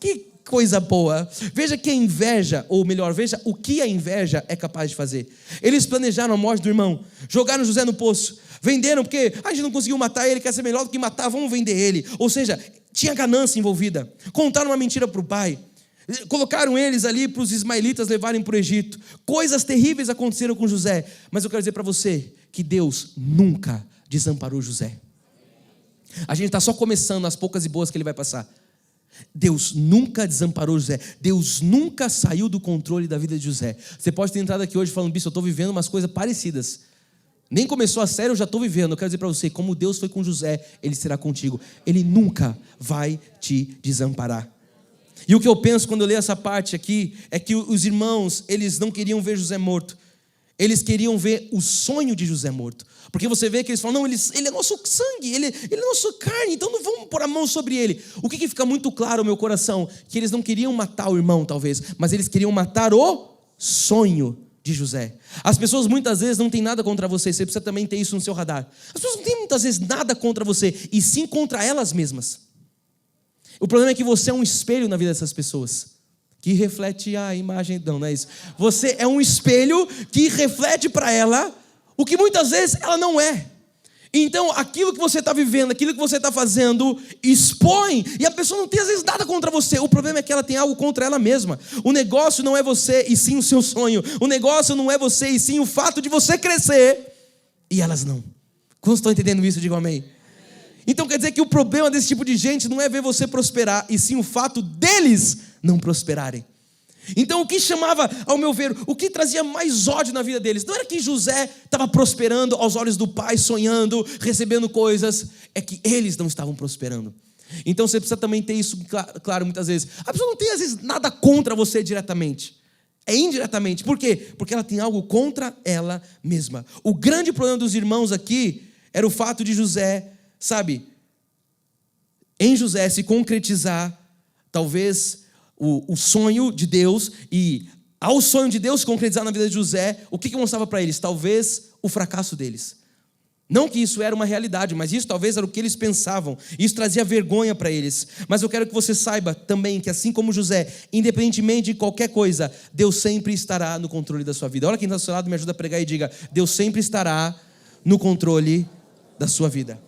Que coisa boa. Veja que a inveja, ou melhor, veja o que a inveja é capaz de fazer. Eles planejaram a morte do irmão, jogaram José no poço, venderam, porque a gente não conseguiu matar ele, quer ser melhor do que matar, vamos vender ele. Ou seja, tinha ganância envolvida. Contaram uma mentira para o pai. Colocaram eles ali para os ismaelitas levarem para o Egito. Coisas terríveis aconteceram com José. Mas eu quero dizer para você que Deus nunca desamparou José. A gente está só começando as poucas e boas que ele vai passar. Deus nunca desamparou José. Deus nunca saiu do controle da vida de José. Você pode ter entrado aqui hoje falando, bicho, eu estou vivendo umas coisas parecidas. Nem começou a sério, eu já estou vivendo. Eu quero dizer para você, como Deus foi com José, Ele será contigo. Ele nunca vai te desamparar. E o que eu penso quando eu leio essa parte aqui, é que os irmãos, eles não queriam ver José morto. Eles queriam ver o sonho de José morto. Porque você vê que eles falam, não, ele é nosso sangue, ele é nossa carne, então não vamos pôr a mão sobre ele. O que fica muito claro no meu coração? Que eles não queriam matar o irmão, talvez, mas eles queriam matar o sonho de José. As pessoas muitas vezes não têm nada contra você precisa também ter isso no seu radar. As pessoas não têm muitas vezes nada contra você, e sim contra elas mesmas. O problema é que você é um espelho na vida dessas pessoas, que reflete a imagem, não é isso. Você é um espelho que reflete para ela o que muitas vezes ela não é. Então aquilo que você está vivendo, aquilo que você está fazendo, expõe, e a pessoa não tem às vezes nada contra você. O problema é que ela tem algo contra ela mesma. O negócio não é você e sim o seu sonho. O negócio não é você e sim o fato de você crescer, e elas não. Quando estão entendendo isso, digam amém. Então quer dizer que o problema desse tipo de gente não é ver você prosperar, e sim o fato deles não prosperarem. Então o que chamava, ao meu ver, o que trazia mais ódio na vida deles, não era que José estava prosperando aos olhos do pai, sonhando, recebendo coisas, é que eles não estavam prosperando. Então você precisa também ter isso claro muitas vezes. A pessoa não tem às vezes nada contra você diretamente, é indiretamente. Por quê? Porque ela tem algo contra ela mesma. O grande problema dos irmãos aqui era o fato de José, sabe, em José se concretizar, talvez, o sonho de Deus, e ao sonho de Deus se concretizar na vida de José, o que mostrava para eles? Talvez o fracasso deles. Não que isso era uma realidade, mas isso talvez era o que eles pensavam. Isso trazia vergonha para eles. Mas eu quero que você saiba também que assim como José, independentemente de qualquer coisa, Deus sempre estará no controle da sua vida. Olha quem está ao seu lado, me ajuda a pregar e diga, Deus sempre estará no controle da sua vida.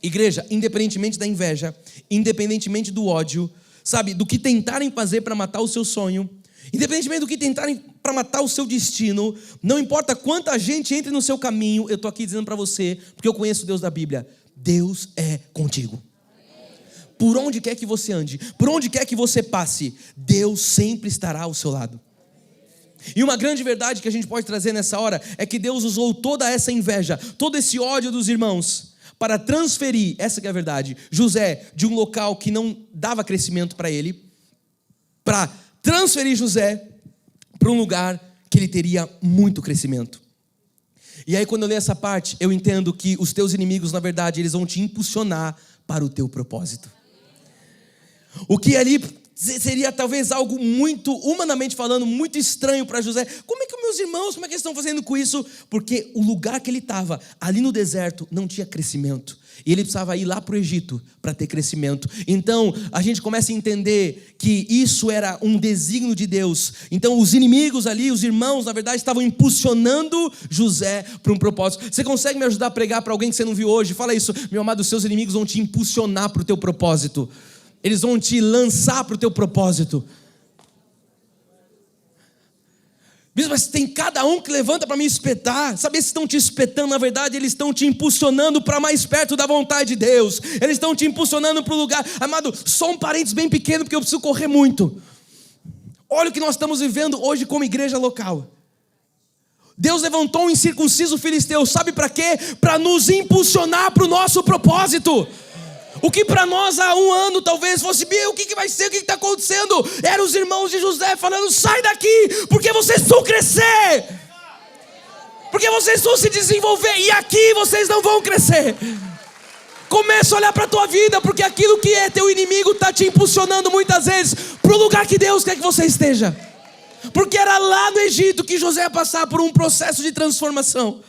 Igreja, independentemente da inveja, independentemente do ódio, sabe, do que tentarem fazer para matar o seu sonho, independentemente do que tentarem para matar o seu destino, não importa quanta gente entre no seu caminho, eu estou aqui dizendo para você, porque eu conheço o Deus da Bíblia, Deus é contigo. Por onde quer que você ande, por onde quer que você passe, Deus sempre estará ao seu lado. E uma grande verdade que a gente pode trazer nessa hora é que Deus usou toda essa inveja, todo esse ódio dos irmãos, para transferir, essa que é a verdade, José de um local que não dava crescimento para ele, para transferir José para um lugar que ele teria muito crescimento. E aí quando eu leio essa parte, eu entendo que os teus inimigos, na verdade, eles vão te impulsionar para o teu propósito. O que ali seria talvez algo muito, humanamente falando, muito estranho para José. Como é que meus irmãos, como é que eles estão fazendo com isso? Porque o lugar que ele estava, ali no deserto, não tinha crescimento. E ele precisava ir lá para o Egito para ter crescimento. Então, a gente começa a entender que isso era um desígnio de Deus. Então, os inimigos ali, os irmãos, na verdade, estavam impulsionando José para um propósito. Você consegue me ajudar a pregar para alguém que você não viu hoje? Fala isso, meu amado, os seus inimigos vão te impulsionar para o teu propósito. Eles vão te lançar para o teu propósito. Mas tem cada um que levanta para me espetar. Sabe, eles estão te espetando, na verdade, eles estão te impulsionando para mais perto da vontade de Deus. Eles estão te impulsionando para o lugar. Amado, só um parênteses bem pequeno, porque eu preciso correr muito. Olha o que nós estamos vivendo hoje como igreja local. Deus levantou um incircunciso filisteu, sabe para quê? Para nos impulsionar para o nosso propósito. O que para nós há um ano talvez fosse, o que vai ser, o que está acontecendo? Eram os irmãos de José falando, sai daqui, porque vocês vão crescer. Porque vocês vão se desenvolver e aqui vocês não vão crescer. Começa a olhar para a tua vida, porque aquilo que é teu inimigo está te impulsionando muitas vezes para o lugar que Deus quer que você esteja. Porque era lá no Egito que José ia passar por um processo de transformação.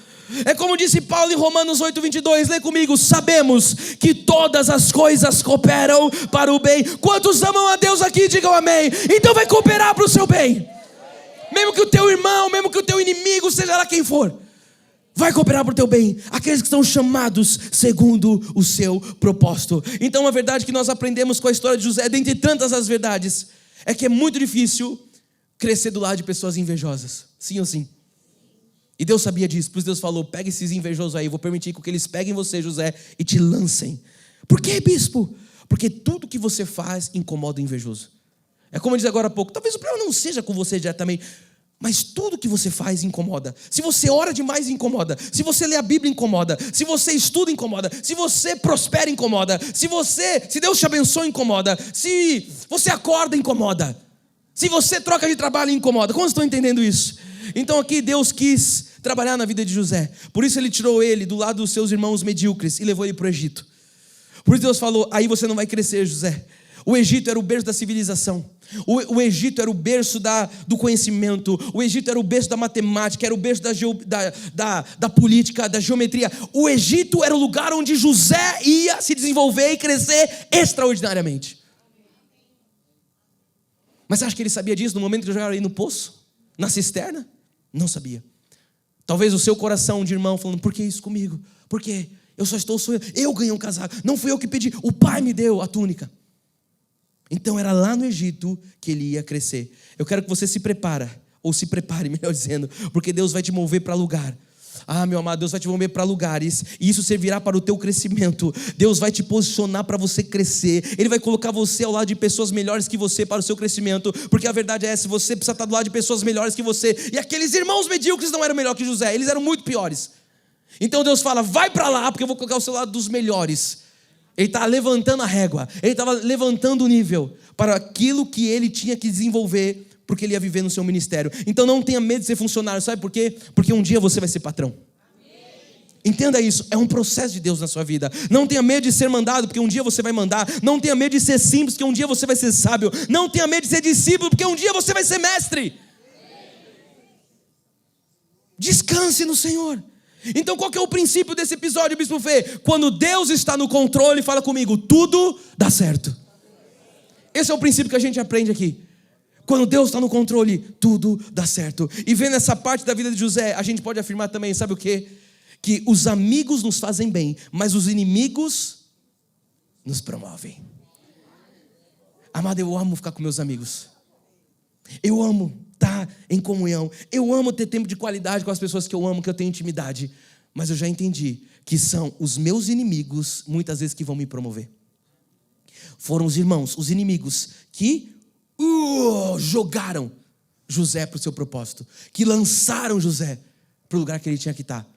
É como disse Paulo em Romanos 8:22, lê comigo: sabemos que todas as coisas cooperam para o bem. Quantos amam a Deus aqui, digam amém. Então vai cooperar para o seu bem. Mesmo que o teu irmão, mesmo que o teu inimigo, seja lá quem for, vai cooperar para o teu bem. Aqueles que estão chamados segundo o seu propósito. Então a verdade que nós aprendemos com a história de José, dentre tantas as verdades, é que é muito difícil crescer do lado de pessoas invejosas. Sim ou sim? E Deus sabia disso, por isso Deus falou: pega esses invejosos aí, vou permitir que eles peguem você, José, e te lancem. Por quê, bispo? Porque tudo que você faz incomoda o invejoso. É como eu disse agora há pouco, talvez o problema não seja com você diretamente, mas tudo que você faz incomoda. Se você ora demais, incomoda. Se você lê a Bíblia, incomoda. Se você estuda, incomoda. Se você prospera, incomoda. Se Deus te abençoa, incomoda. Se você acorda, incomoda. Se você troca de trabalho, incomoda. Como estão entendendo isso? Então aqui Deus quis trabalhar na vida de José. Por isso ele tirou ele do lado dos seus irmãos medíocres e levou ele para o Egito. Por isso Deus falou: aí você não vai crescer, José. O Egito era o berço da civilização. O Egito era o berço do conhecimento. O Egito era o berço da matemática. Era o berço da política, da geometria. O Egito era o lugar onde José ia se desenvolver e crescer extraordinariamente. Mas você acha que ele sabia disso no momento que jogaram ele no poço? Na cisterna? Não sabia. Talvez o seu coração de irmão falando: por que isso comigo? Por quê? Eu só estou sonhando. Eu ganhei um casaco. Não fui eu que pedi. O pai me deu a túnica. Então era lá no Egito que ele ia crescer. Eu quero que você se prepare, melhor dizendo, porque Deus vai te mover para lugar. Meu amado, Deus vai te mover para lugares, e isso servirá para o teu crescimento. Deus vai te posicionar para você crescer. Ele vai colocar você ao lado de pessoas melhores que você para o seu crescimento. Porque a verdade é essa: você precisa estar do lado de pessoas melhores que você. E aqueles irmãos medíocres não eram melhor que José, eles eram muito piores. Então Deus fala: vai para lá, porque eu vou colocar ao seu lado dos melhores. Ele estava levantando a régua, ele estava levantando o nível para aquilo que ele tinha que desenvolver, porque ele ia viver no seu ministério. Então não tenha medo de ser funcionário, sabe por quê? Porque um dia você vai ser patrão. Entenda isso, é um processo de Deus na sua vida. Não tenha medo de ser mandado, porque um dia você vai mandar. Não tenha medo de ser simples, porque um dia você vai ser sábio. Não tenha medo de ser discípulo, porque um dia você vai ser mestre. Descanse no Senhor. Então qual que é o princípio desse episódio, Bispo Fê? Quando Deus está no controle, fala comigo, tudo dá certo. Esse é o princípio que a gente aprende aqui. Quando Deus está no controle, tudo dá certo. E vendo essa parte da vida de José, a gente pode afirmar também, sabe o quê? Que os amigos nos fazem bem, mas os inimigos nos promovem. Amado, eu amo ficar com meus amigos. Eu amo estar em comunhão. Eu amo ter tempo de qualidade com as pessoas que eu amo, que eu tenho intimidade. Mas eu já entendi que são os meus inimigos, muitas vezes, que vão me promover. Foram os irmãos, os inimigos, que jogaram José para o seu propósito, que lançaram José para o lugar que ele tinha que estar.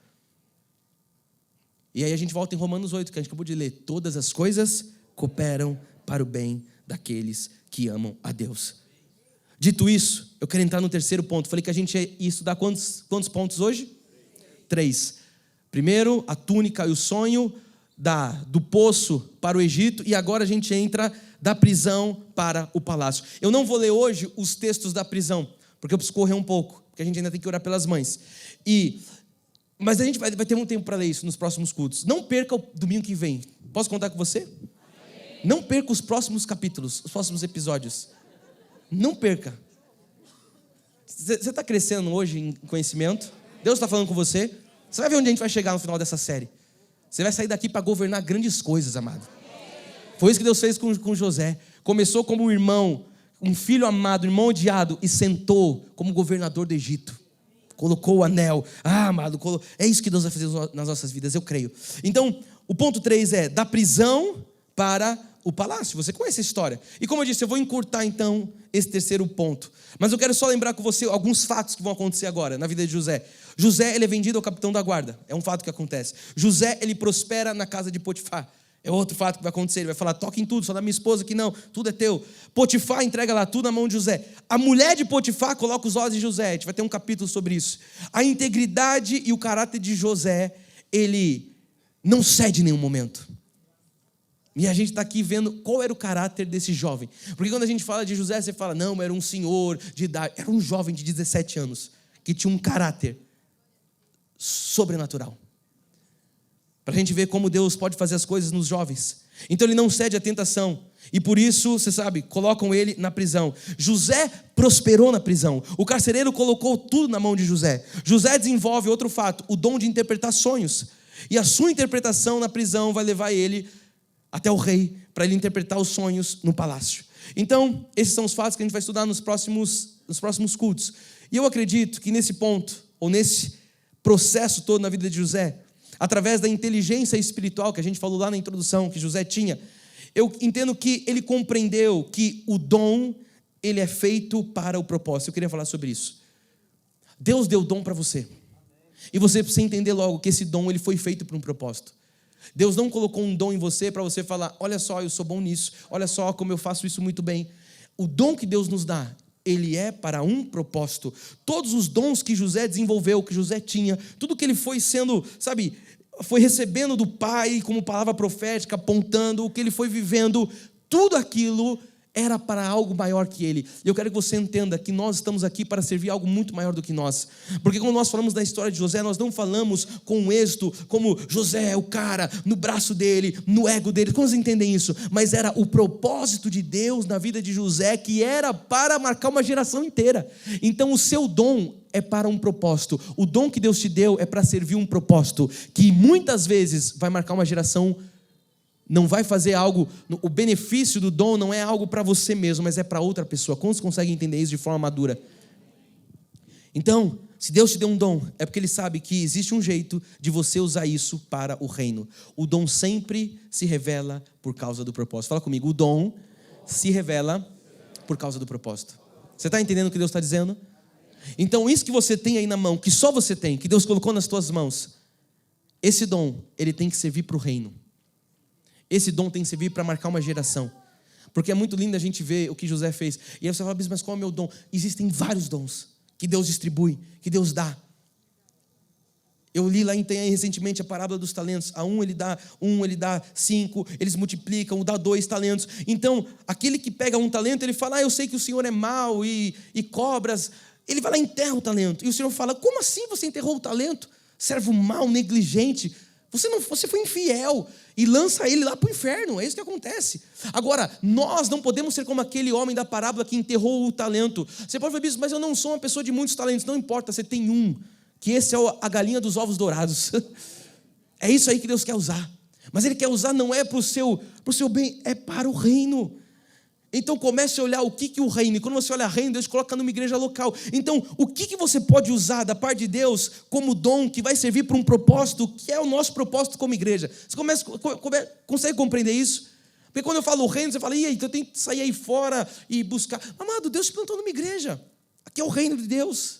E aí a gente volta em Romanos 8, que a gente acabou de ler. Todas as coisas cooperam para o bem daqueles que amam a Deus. Dito isso, eu quero entrar no terceiro ponto. Falei que a gente ia estudar quantos pontos hoje? 3. Primeiro, a túnica e o sonho, do poço para o Egito. E agora a gente entra da prisão para o palácio. Eu não vou ler hoje os textos da prisão, porque eu preciso correr um pouco, porque a gente ainda tem que orar pelas mães. Mas a gente vai ter um tempo para ler isso nos próximos cultos. Não perca o domingo que vem. Posso contar com você? Não perca os próximos capítulos, os próximos episódios. Não perca. Você está crescendo hoje em conhecimento? Deus está falando com você? Você vai ver onde a gente vai chegar no final dessa série. Você vai sair daqui para governar grandes coisas, amado. Foi isso que Deus fez com José. Começou como um irmão, um filho amado, um irmão odiado, e sentou como governador do Egito. Colocou o anel. Amado, é isso que Deus vai fazer nas nossas vidas, eu creio. Então, o ponto 3 é da prisão para o palácio. Você conhece a história. E como eu disse, eu vou encurtar então esse terceiro ponto. Mas eu quero só lembrar com você alguns fatos que vão acontecer agora na vida de José. José, ele é vendido ao capitão da guarda. É um fato que acontece. José, ele prospera na casa de Potifar. É outro fato que vai acontecer. Ele vai falar, toca em tudo, só da minha esposa que não, tudo é teu. Potifar entrega lá tudo na mão de José. A mulher de Potifar coloca os olhos de José. A gente vai ter um capítulo sobre isso. A integridade e o caráter de José, ele não cede em nenhum momento. E a gente está aqui vendo qual era o caráter desse jovem. Porque quando a gente fala de José, você fala, não, era um senhor de idade. Era um jovem de 17 anos, que tinha um caráter sobrenatural. Para a gente ver como Deus pode fazer as coisas nos jovens. Então ele não cede à tentação. E por isso, você sabe, colocam ele na prisão. José prosperou na prisão. O carcereiro colocou tudo na mão de José. José desenvolve outro fato, o dom de interpretar sonhos. E a sua interpretação na prisão vai levar ele até o rei, para ele interpretar os sonhos no palácio. Então, esses são os fatos que a gente vai estudar nos próximos cultos. E eu acredito que nesse ponto, ou nesse processo todo na vida de José, através da inteligência espiritual que a gente falou lá na introdução, que José tinha, eu entendo que ele compreendeu que o dom, ele é feito para o propósito. Eu queria falar sobre isso. Deus deu dom para você. E você precisa entender logo que esse dom, ele foi feito para um propósito. Deus não colocou um dom em você para você falar, olha só, eu sou bom nisso, olha só como eu faço isso muito bem. O dom que Deus nos dá, ele é para um propósito. Todos os dons que José desenvolveu, que José tinha, tudo que ele foi sendo, sabe, foi recebendo do Pai como palavra profética, apontando o que ele foi vivendo, tudo aquilo era para algo maior que ele. E eu quero que você entenda que nós estamos aqui para servir algo muito maior do que nós. Porque quando nós falamos da história de José, nós não falamos com um êxito, como José é o cara, no braço dele, no ego dele. Como vocês entendem isso? Mas era o propósito de Deus na vida de José, que era para marcar uma geração inteira. Então o seu dom é para um propósito. O dom que Deus te deu é para servir um propósito, que muitas vezes vai marcar uma geração. Não vai fazer algo, o benefício do dom não é algo para você mesmo, mas é para outra pessoa. Quantos conseguem entender isso de forma madura? Então, se Deus te deu um dom, é porque Ele sabe que existe um jeito de você usar isso para o reino. O dom sempre se revela por causa do propósito. Fala comigo, o dom se revela por causa do propósito. Você está entendendo o que Deus está dizendo? Então, isso que você tem aí na mão, que só você tem, que Deus colocou nas tuas mãos, esse dom, ele tem que servir para o reino. Esse dom tem que servir para marcar uma geração. Porque é muito lindo a gente ver o que José fez. E aí você fala, mas qual é o meu dom? Existem vários dons que Deus distribui, que Deus dá. Eu li lá em Itanhaém recentemente a parábola dos talentos. A ele dá 5, eles multiplicam, dá 2 talentos. Então, aquele que pega um talento, ele fala, eu sei que o Senhor é mau e cobras. Ele vai lá e enterra o talento. E o Senhor fala, como assim você enterrou o talento? Servo mau, negligente. Você foi infiel e lança ele lá para o inferno. É isso que acontece. Agora, nós não podemos ser como aquele homem da parábola que enterrou o talento. Você pode falar, mas eu não sou uma pessoa de muitos talentos. Não importa, você tem um, que esse é a galinha dos ovos dourados. É isso aí que Deus quer usar. Mas Ele quer usar não é para o seu bem, é para o reino. Então comece a olhar o que o reino, e quando você olha reino, Deus coloca numa igreja local. Então, o que você pode usar da parte de Deus como dom que vai servir para um propósito, que é o nosso propósito como igreja? Você consegue compreender isso? Porque quando eu falo reino, você fala, e aí, então eu tenho que sair aí fora e buscar. Amado, Deus te plantou numa igreja. Aqui é o reino de Deus.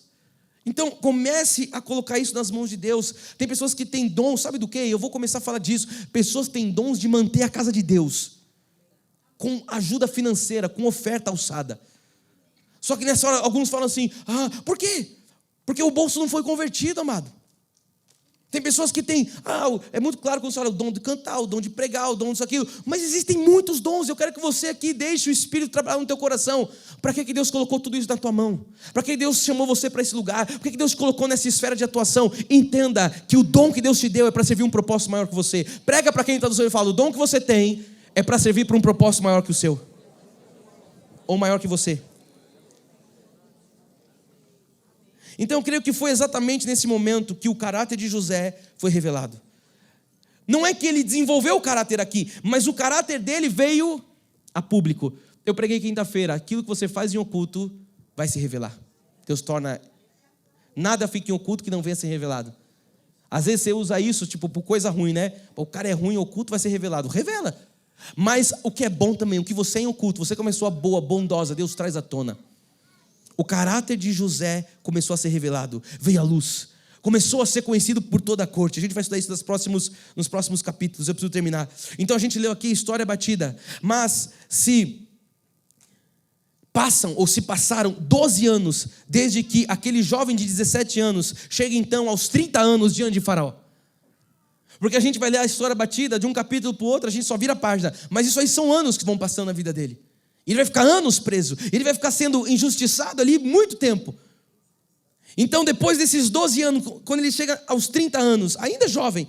Então, comece a colocar isso nas mãos de Deus. Tem pessoas que têm dom, sabe do quê? Eu vou começar a falar disso. Pessoas que têm dons de manter a casa de Deus, com ajuda financeira, com oferta alçada. Só que nessa hora, alguns falam assim, por quê? Porque o bolso não foi convertido, amado. Tem pessoas que têm, é muito claro quando você fala o dom de cantar, o dom de pregar, o dom disso, aquilo, mas existem muitos dons. Eu quero que você aqui deixe o Espírito trabalhar no teu coração. Para que Deus colocou tudo isso na tua mão? Para que Deus chamou você para esse lugar? Para que Deus colocou nessa esfera de atuação? Entenda que o dom que Deus te deu é para servir um propósito maior que você. Prega para quem está do seu e fala, o dom que você tem é para servir para um propósito maior que o seu, ou maior que você. Então eu creio que foi exatamente nesse momento que o caráter de José foi revelado. Não é que ele desenvolveu o caráter aqui, mas o caráter dele veio a público. Eu preguei quinta-feira, aquilo que você faz em oculto vai se revelar. Deus torna, nada fica em oculto que não venha a ser revelado. Às vezes você usa isso por coisa ruim, né? O cara é ruim, oculto vai ser revelado. Revela. Mas o que é bom também, o que você é em oculto, você começou a boa, bondosa, Deus traz à tona. O caráter de José começou a ser revelado, veio à luz. Começou a ser conhecido por toda a corte. A gente vai estudar isso nos próximos capítulos. Eu preciso terminar. Então a gente leu aqui história batida. Mas se passaram 12 anos desde que aquele jovem de 17 anos chega então aos 30 anos diante de Faraó. Porque a gente vai ler a história batida de um capítulo para o outro, a gente só vira a página. Mas isso aí são anos que vão passando na vida dele. Ele vai ficar anos preso. Ele vai ficar sendo injustiçado ali muito tempo. Então, depois desses 12 anos, quando ele chega aos 30 anos, ainda jovem,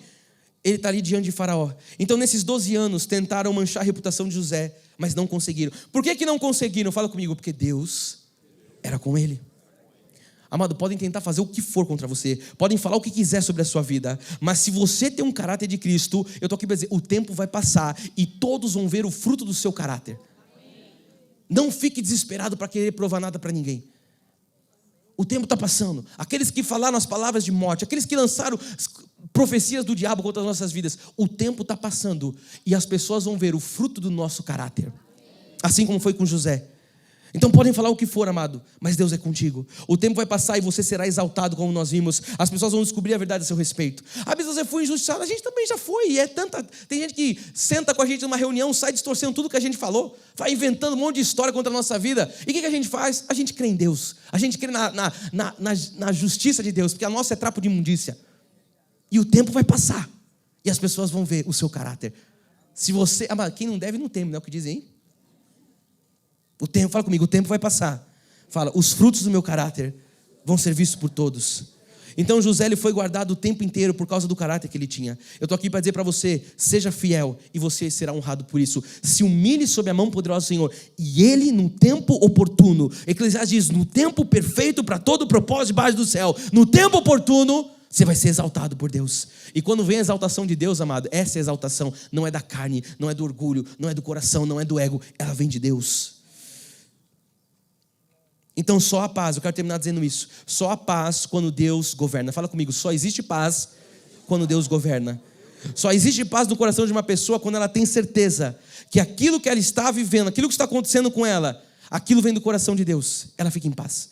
ele está ali diante de Faraó. Então, nesses 12 anos, tentaram manchar a reputação de José, mas não conseguiram. Por que não conseguiram? Fala comigo. Porque Deus era com ele. Amado, podem tentar fazer o que for contra você, podem falar o que quiser sobre a sua vida, mas se você tem um caráter de Cristo, eu estou aqui para dizer, o tempo vai passar e todos vão ver o fruto do seu caráter. Não fique desesperado para querer provar nada para ninguém. O tempo está passando. Aqueles que falaram as palavras de morte, aqueles que lançaram profecias do diabo contra as nossas vidas, o tempo está passando e as pessoas vão ver o fruto do nosso caráter. Assim como foi com José. Então podem falar o que for, amado, mas Deus é contigo. O tempo vai passar e você será exaltado, como nós vimos. As pessoas vão descobrir a verdade a seu respeito. Ah, mas você foi injustiçado, a gente também já foi. E tem gente que senta com a gente numa reunião, sai distorcendo tudo que a gente falou, vai inventando um monte de história contra a nossa vida. E o que a gente faz? A gente crê em Deus. A gente crê na justiça de Deus, porque a nossa é trapo de imundícia. E o tempo vai passar e as pessoas vão ver o seu caráter. Se você, amado, quem não deve não teme, não é o que dizem, hein? O tempo, fala comigo, o tempo vai passar. Fala, os frutos do meu caráter vão ser vistos por todos. Então José ele foi guardado o tempo inteiro por causa do caráter que ele tinha. Eu estou aqui para dizer para você, seja fiel e você será honrado por isso. Se humilhe sob a mão poderosa do Senhor e Ele no tempo oportuno. Eclesiastes diz, no tempo perfeito para todo o propósito debaixo do céu. No tempo oportuno, você vai ser exaltado por Deus. E quando vem a exaltação de Deus, amado, essa exaltação não é da carne, não é do orgulho, não é do coração, não é do ego. Ela vem de Deus. Então só a paz, eu quero terminar dizendo isso. Só a paz quando Deus governa. Fala comigo, só existe paz quando Deus governa. Só existe paz no coração de uma pessoa quando ela tem certeza que aquilo que ela está vivendo, aquilo que está acontecendo com ela, aquilo vem do coração de Deus. Ela fica em paz.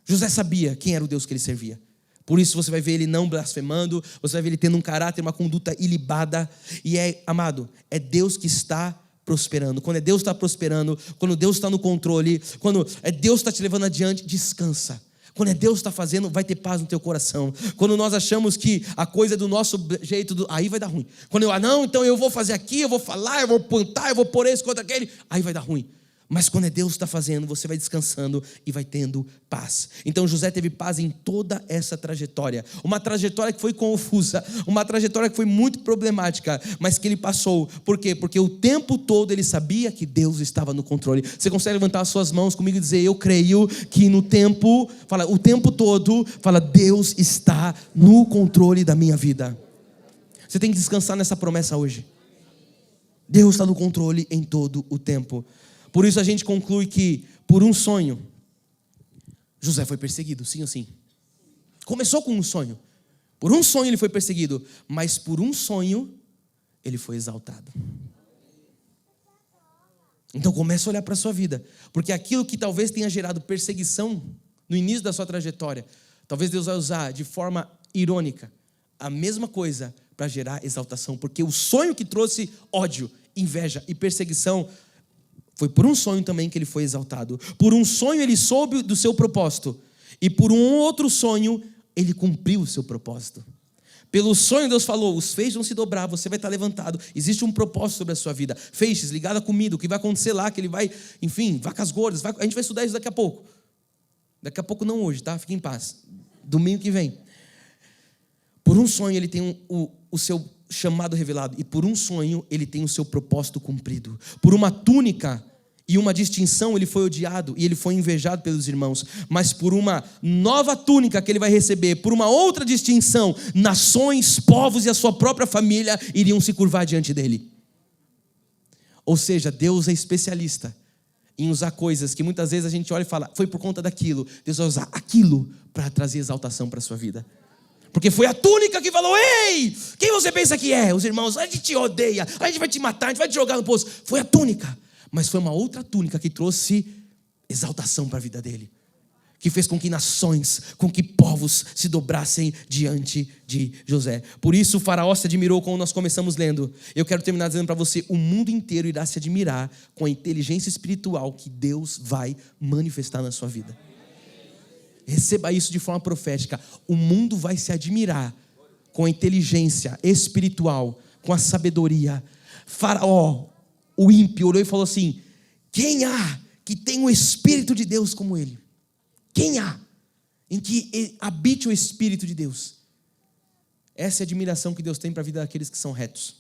José sabia quem era o Deus que ele servia. Por isso você vai ver ele não blasfemando, você vai ver ele tendo um caráter, uma conduta ilibada. E amado, é Deus que está prosperando. Quando é Deus está prosperando, quando Deus está no controle, quando é Deus está te levando adiante, descansa. Quando é Deus está fazendo, vai ter paz no teu coração. Quando nós achamos que a coisa é do nosso jeito, aí vai dar ruim. Quando não, então eu vou fazer aqui, eu vou falar, eu vou plantar, eu vou pôr esse contra aquele, aí vai dar ruim. Mas quando é Deus que está fazendo, você vai descansando e vai tendo paz. Então José teve paz em toda essa trajetória. Uma trajetória que foi confusa, uma trajetória que foi muito problemática, mas que ele passou. Por quê? Porque o tempo todo ele sabia que Deus estava no controle. Você consegue levantar as suas mãos comigo e dizer, eu creio que no tempo, fala, o tempo todo, fala, Deus está no controle da minha vida. Você tem que descansar nessa promessa hoje. Deus está no controle em todo o tempo. Por isso a gente conclui que, por um sonho, José foi perseguido, sim ou sim? Começou com um sonho. Por um sonho ele foi perseguido, mas por um sonho ele foi exaltado. Então comece a olhar para a sua vida, porque aquilo que talvez tenha gerado perseguição no início da sua trajetória, talvez Deus vai usar de forma irônica a mesma coisa para gerar exaltação, porque o sonho que trouxe ódio, inveja e perseguição foi por um sonho também que ele foi exaltado. Por um sonho ele soube do seu propósito. E por um outro sonho ele cumpriu o seu propósito. Pelo sonho Deus falou, os feixes vão se dobrar, você vai estar levantado. Existe um propósito sobre a sua vida. Feixes, ligado à comida, o que vai acontecer lá, que ele vai, enfim, vacas gordas. A gente vai estudar isso daqui a pouco. Daqui a pouco não hoje, tá? Fique em paz. Domingo que vem. Por um sonho ele tem o seu chamado revelado, e por um sonho ele tem o seu propósito cumprido. Por uma túnica e uma distinção ele foi odiado e ele foi invejado pelos irmãos, mas por uma nova túnica que ele vai receber, por uma outra distinção, nações, povos e a sua própria família iriam se curvar diante dele. Ou seja, Deus é especialista em usar coisas que muitas vezes a gente olha e fala, foi por conta daquilo. Deus vai usar aquilo para trazer exaltação para a sua vida. Porque foi a túnica que falou, ei, quem você pensa que é? Os irmãos, a gente te odeia, a gente vai te matar, a gente vai te jogar no poço. Foi a túnica, mas foi uma outra túnica que trouxe exaltação para a vida dele. que fez com que nações, com que povos se dobrassem diante de José. Por isso o faraó se admirou, como nós começamos lendo. Eu quero terminar dizendo para você, o mundo inteiro irá se admirar com a inteligência espiritual que Deus vai manifestar na sua vida. Receba isso de forma profética. O mundo vai se admirar com a inteligência espiritual, com a sabedoria. Faraó, o ímpio, olhou e falou assim: quem há que tem o Espírito de Deus como ele? Quem há em que habite o Espírito de Deus? Essa é a admiração que Deus tem para a vida daqueles que são retos.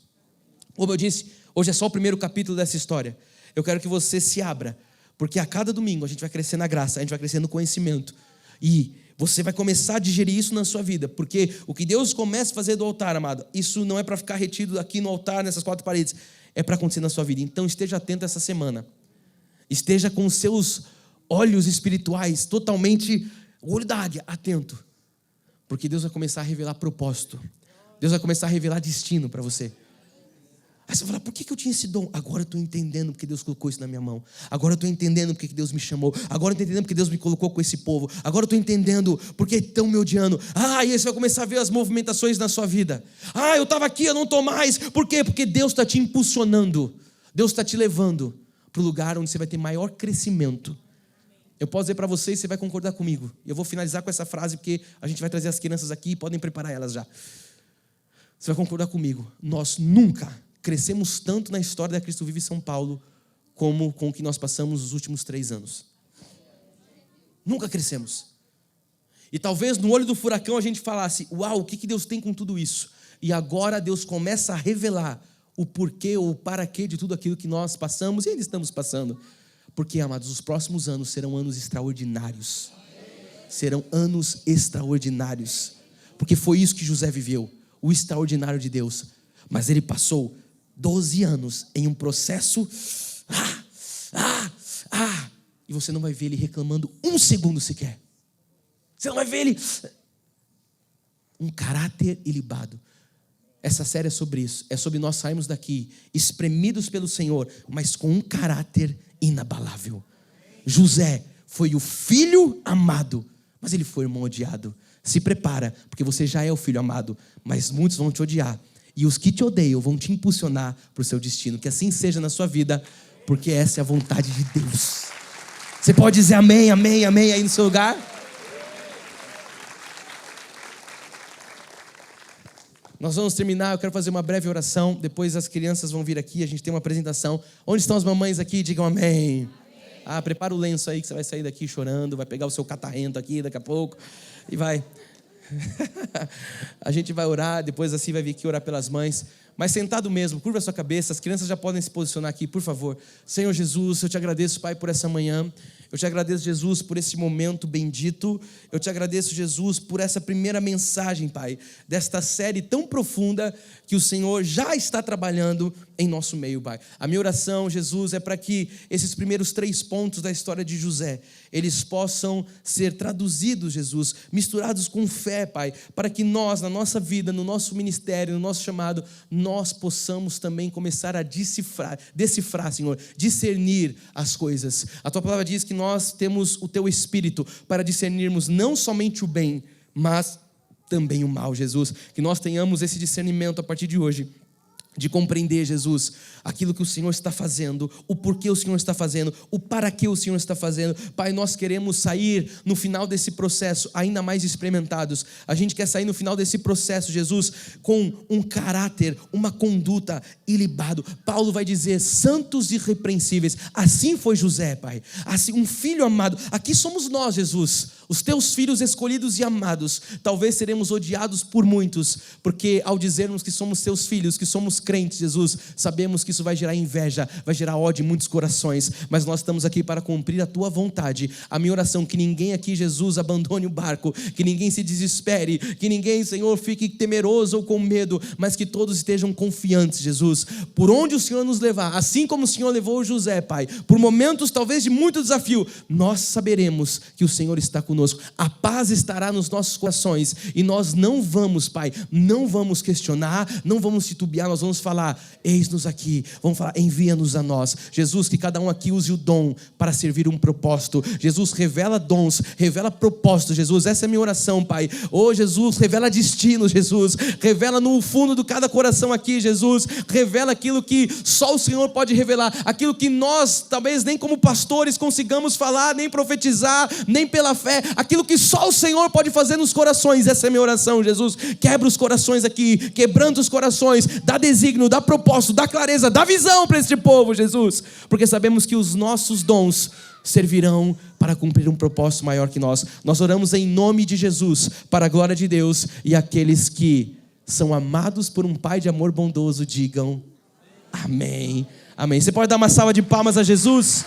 Como eu disse, hoje é só o primeiro capítulo dessa história. Eu quero que você se abra, porque a cada domingo a gente vai crescer na graça, a gente vai crescer no conhecimento. E você vai começar a digerir isso na sua vida, porque o que Deus começa a fazer do altar, amado, isso não é para ficar retido aqui no altar, nessas 4 paredes, é para acontecer na sua vida. Então esteja atento essa semana, esteja com os seus olhos espirituais totalmente, o olho da águia, atento, porque Deus vai começar a revelar propósito, Deus vai começar a revelar destino para você. Aí você vai falar, por que eu tinha esse dom? Agora eu estou entendendo porque Deus colocou isso na minha mão. Agora eu estou entendendo porque Deus me chamou. Agora eu estou entendendo porque Deus me colocou com esse povo. Agora eu estou entendendo porque estão me odiando. E aí você vai começar a ver as movimentações na sua vida. Eu estava aqui, eu não estou mais. Por quê? Porque Deus está te impulsionando. Deus está te levando para o lugar onde você vai ter maior crescimento. Eu posso dizer para vocês, você vai concordar comigo. Eu vou finalizar com essa frase porque a gente vai trazer as crianças aqui e podem preparar elas já. Você vai concordar comigo. Nós nunca crescemos tanto na história da Cristo Vive São Paulo como com o que nós passamos nos últimos 3 anos. Nunca crescemos. E talvez no olho do furacão a gente falasse, uau, o que Deus tem com tudo isso? E agora Deus começa a revelar o porquê ou o para quê de tudo aquilo que nós passamos e ainda estamos passando. Porque, amados, os próximos anos serão anos extraordinários. Serão anos extraordinários. Porque foi isso que José viveu, o extraordinário de Deus. Mas ele passou 12 anos em um processo, e você não vai ver ele reclamando 1 segundo sequer. Você não vai ver ele, um caráter ilibado. Essa série é sobre isso, é sobre nós sairmos daqui, espremidos pelo Senhor, mas com um caráter inabalável. José foi o filho amado, mas ele foi o irmão odiado. Se prepara, porque você já é o filho amado, mas muitos vão te odiar. E os que te odeiam vão te impulsionar para o seu destino. Que assim seja na sua vida, porque essa é a vontade de Deus. Você pode dizer amém, amém, amém aí no seu lugar? Nós vamos terminar, eu quero fazer uma breve oração. Depois as crianças vão vir aqui, a gente tem uma apresentação. Onde estão as mamães aqui? Digam amém. Prepara o lenço aí que você vai sair daqui chorando. Vai pegar o seu catarrento aqui daqui a pouco e vai... A gente vai orar, depois assim vai vir aqui orar pelas mães. Mas sentado mesmo, curva a sua cabeça. As crianças já podem se posicionar aqui, por favor. Senhor Jesus, eu te agradeço, Pai, por essa manhã. Eu te agradeço, Jesus, por esse momento bendito. Eu te agradeço, Jesus, por essa primeira mensagem, Pai, desta série tão profunda que o Senhor já está trabalhando em nosso meio, Pai. A minha oração, Jesus, é para que esses primeiros 3 pontos da história de José, eles possam ser traduzidos, Jesus, misturados com fé, Pai, para que nós, na nossa vida, no nosso ministério, no nosso chamado, nós possamos também começar a decifrar, Senhor, discernir as coisas. A Tua palavra diz que nós temos o Teu Espírito para discernirmos não somente o bem, mas também o mal, Jesus. Que nós tenhamos esse discernimento a partir de hoje, de compreender, Jesus, aquilo que o Senhor está fazendo, o porquê o Senhor está fazendo, o para que o Senhor está fazendo. Pai, nós queremos sair no final desse processo ainda mais experimentados. A gente quer sair no final desse processo, Jesus, com um caráter, uma conduta ilibado. Paulo vai dizer, santos e irrepreensíveis. Assim foi José, Pai. Assim, um filho amado. Aqui somos nós, Jesus, os Teus filhos escolhidos e amados. Talvez seremos odiados por muitos, porque ao dizermos que somos Teus filhos, que somos crentes, Jesus, sabemos que isso vai gerar inveja, vai gerar ódio em muitos corações, mas nós estamos aqui para cumprir a Tua vontade. A minha oração é que ninguém aqui, Jesus, abandone o barco, que ninguém se desespere, que ninguém, Senhor, fique temeroso ou com medo, mas que todos estejam confiantes, Jesus, por onde o Senhor nos levar, assim como o Senhor levou José, Pai, por momentos talvez de muito desafio, nós saberemos que o Senhor está conosco. conosco. A paz estará nos nossos corações e nós não vamos, Pai, não vamos questionar, não vamos titubear, nós vamos falar, eis-nos aqui, vamos falar, envia-nos a nós. Jesus, que cada um aqui use o dom para servir um propósito. Jesus, revela dons, revela propósitos, Jesus, essa é a minha oração, Pai. Oh, Jesus, revela destino, Jesus, revela no fundo de cada coração aqui, Jesus, revela aquilo que só o Senhor pode revelar, aquilo que nós, talvez nem como pastores consigamos falar, nem profetizar, nem pela fé, aquilo que só o Senhor pode fazer nos corações. Essa é a minha oração, Jesus, quebra os corações aqui, quebrando os corações, dá desígnio, dá propósito, dá clareza, dá visão para este povo, Jesus, porque sabemos que os nossos dons servirão para cumprir um propósito maior que nós. Nós oramos em nome de Jesus, para a glória de Deus, e aqueles que são amados por um Pai de amor bondoso, digam amém, amém. Você pode dar uma salva de palmas a Jesus?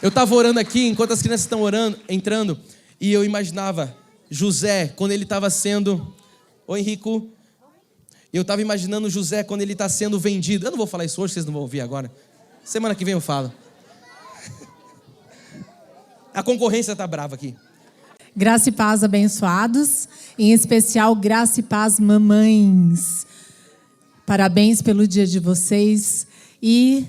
Eu estava orando aqui, enquanto as crianças estão entrando, e eu imaginava José, quando ele estava sendo... Oi, Henrico. Eu estava imaginando José quando ele está sendo vendido. Eu não vou falar isso hoje, vocês não vão ouvir agora. Semana que vem eu falo. A concorrência está brava aqui. Graça e paz, abençoados. Em especial, graça e paz, mamães. Parabéns pelo dia de vocês. E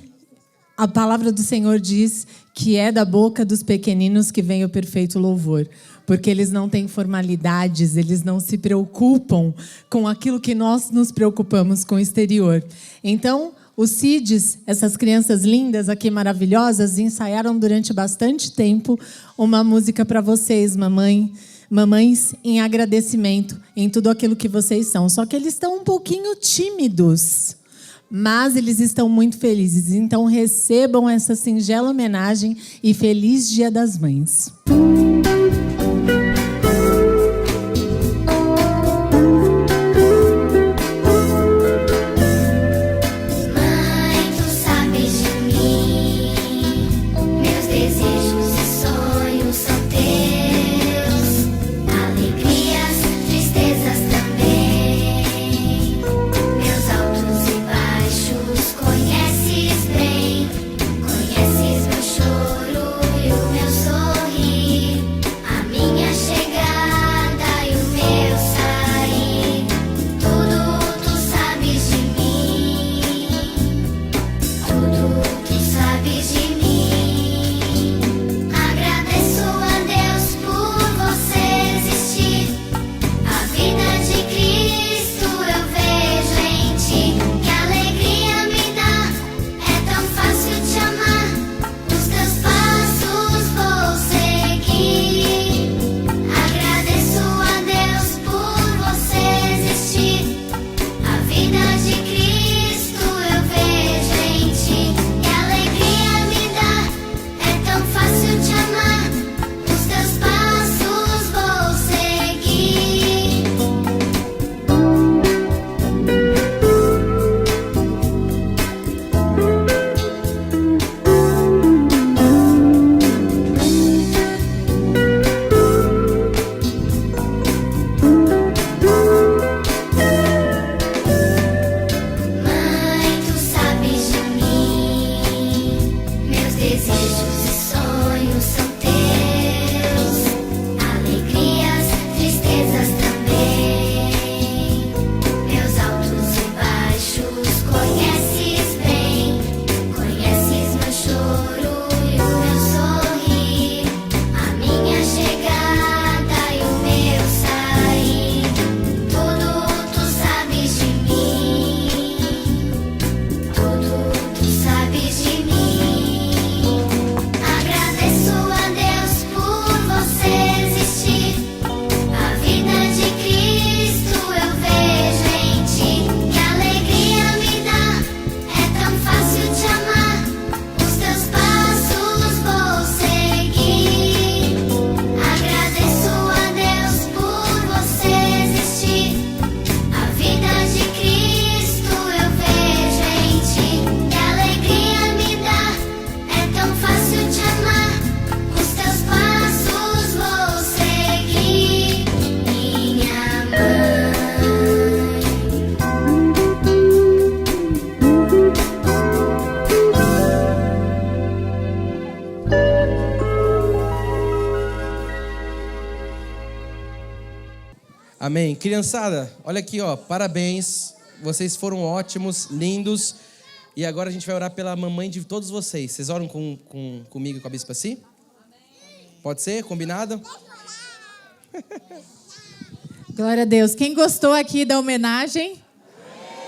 a palavra do Senhor diz que é da boca dos pequeninos que vem o perfeito louvor. Porque eles não têm formalidades, eles não se preocupam com aquilo que nós nos preocupamos com o exterior. Então, os CIDs, essas crianças lindas aqui, maravilhosas, ensaiaram durante bastante tempo uma música para vocês, mamães, em agradecimento em tudo aquilo que vocês são. Só que eles estão um pouquinho tímidos, mas eles estão muito felizes. Então, recebam essa singela homenagem e feliz Dia das Mães. Conheces meu choro e o meu sorrir. Amém. Criançada, olha aqui, ó, parabéns. Vocês foram ótimos, lindos. E agora a gente vai orar pela mamãe de todos vocês. Vocês oram comigo e com a Bispa Si? Pode ser? Combinado? Glória a Deus. Quem gostou aqui da homenagem?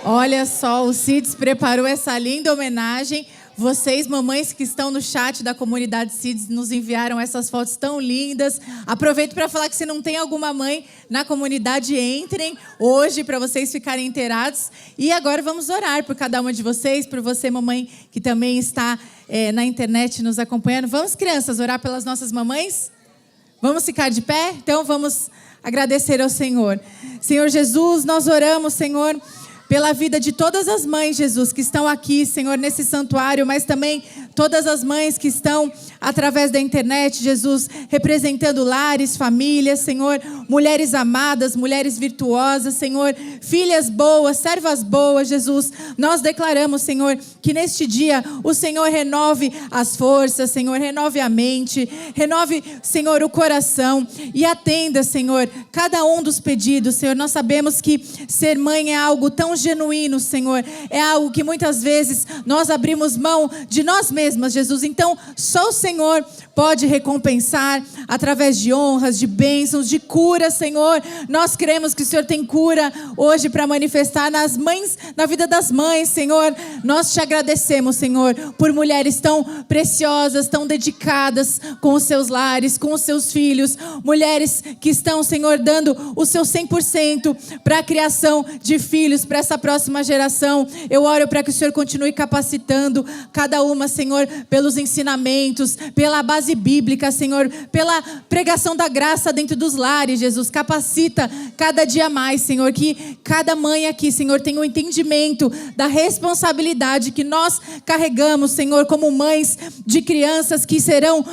Olha só, o Cids preparou essa linda homenagem. Vocês, mamães que estão no chat da comunidade Cids, nos enviaram essas fotos tão lindas. Aproveito para falar que se não tem alguma mãe na comunidade, entrem hoje para vocês ficarem inteirados. E agora vamos orar por cada uma de vocês, por você, mamãe, que também está na internet nos acompanhando. Vamos, crianças, orar pelas nossas mamães? Vamos ficar de pé? Então vamos agradecer ao Senhor. Senhor Jesus, nós oramos, Senhor, pela vida de todas as mães, Jesus, que estão aqui, Senhor, nesse santuário, mas também todas as mães que estão através da internet, Jesus, representando lares, famílias, Senhor, mulheres amadas, mulheres virtuosas, Senhor, filhas boas, servas boas, Jesus. Nós declaramos, Senhor, que neste dia o Senhor renove as forças, Senhor, renove a mente, renove, Senhor, o coração e atenda, Senhor, cada um dos pedidos, Senhor. Nós sabemos que ser mãe é algo tão genuíno, Senhor, é algo que muitas vezes nós abrimos mão de nós mesmas, Jesus. Então, só o Senhor pode recompensar através de honras, de bênçãos, de cura, Senhor. Nós cremos que o Senhor tem cura hoje para manifestar nas mães, na vida das mães, Senhor. Nós te agradecemos, Senhor, por mulheres tão preciosas, tão dedicadas com os seus lares, com os seus filhos, mulheres que estão, Senhor, dando o seu 100% para a criação de filhos, para essa próxima geração. Eu oro para que o Senhor continue capacitando cada uma, Senhor, pelos ensinamentos, pela base bíblica, Senhor, pela pregação da graça dentro dos lares, Jesus. Capacita cada dia mais, Senhor, que cada mãe aqui, Senhor, tenha o entendimento da responsabilidade que nós carregamos, Senhor, como mães de crianças que serão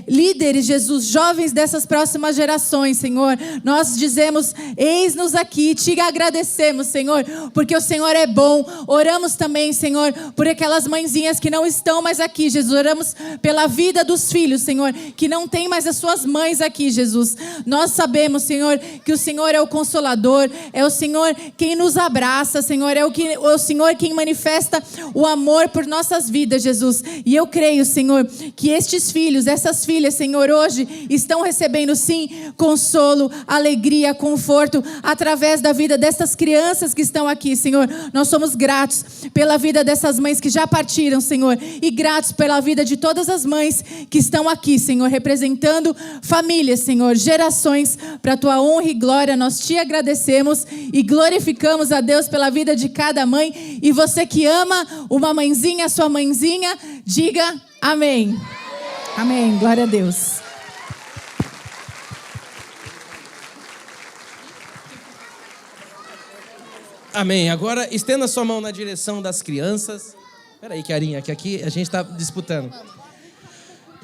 líderes, Jesus, jovens dessas próximas gerações, Senhor. Nós dizemos, eis-nos aqui, te agradecemos, Senhor, porque o Senhor é bom. Oramos também, Senhor, por aquelas mãezinhas que não estão mais aqui, Jesus. Oramos pela vida dos filhos, Senhor, que não tem mais as suas mães aqui, Jesus. Nós sabemos, Senhor, que o Senhor é o Consolador, é o Senhor quem nos abraça, Senhor, é o Senhor quem manifesta o amor por nossas vidas, Jesus. E eu creio, Senhor, que estes filhos, essas filhas, Senhor, hoje estão recebendo, sim, consolo, alegria, conforto, através da vida dessas crianças que estão aqui, Senhor. Nós somos gratos pela vida dessas mães que já partiram, Senhor, e gratos pela vida de todas as mães que estão aqui, Senhor, representando famílias, Senhor, gerações, para a tua honra e glória. Nós te agradecemos e glorificamos a Deus pela vida de cada mãe. E você que ama uma mãezinha, sua mãezinha, diga amém. Amém. Glória a Deus. Amém. Agora estenda sua mão na direção das crianças. Espera aí, Carinha, que aqui a gente está disputando.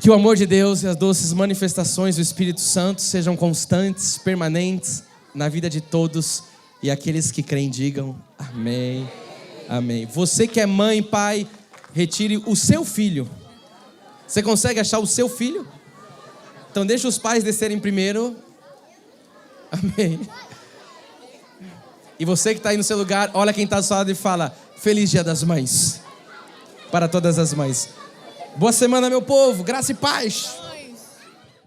Que o amor de Deus e as doces manifestações do Espírito Santo sejam constantes, permanentes na vida de todos. E aqueles que creem digam amém. Amém. Você que é mãe, pai, retire o seu filho. Você consegue achar o seu filho? Então deixa os pais descerem primeiro. Amém. E você que está aí no seu lugar, olha quem está do seu lado e fala: Feliz Dia das Mães. Para todas as mães. Boa semana, meu povo. Graça e paz.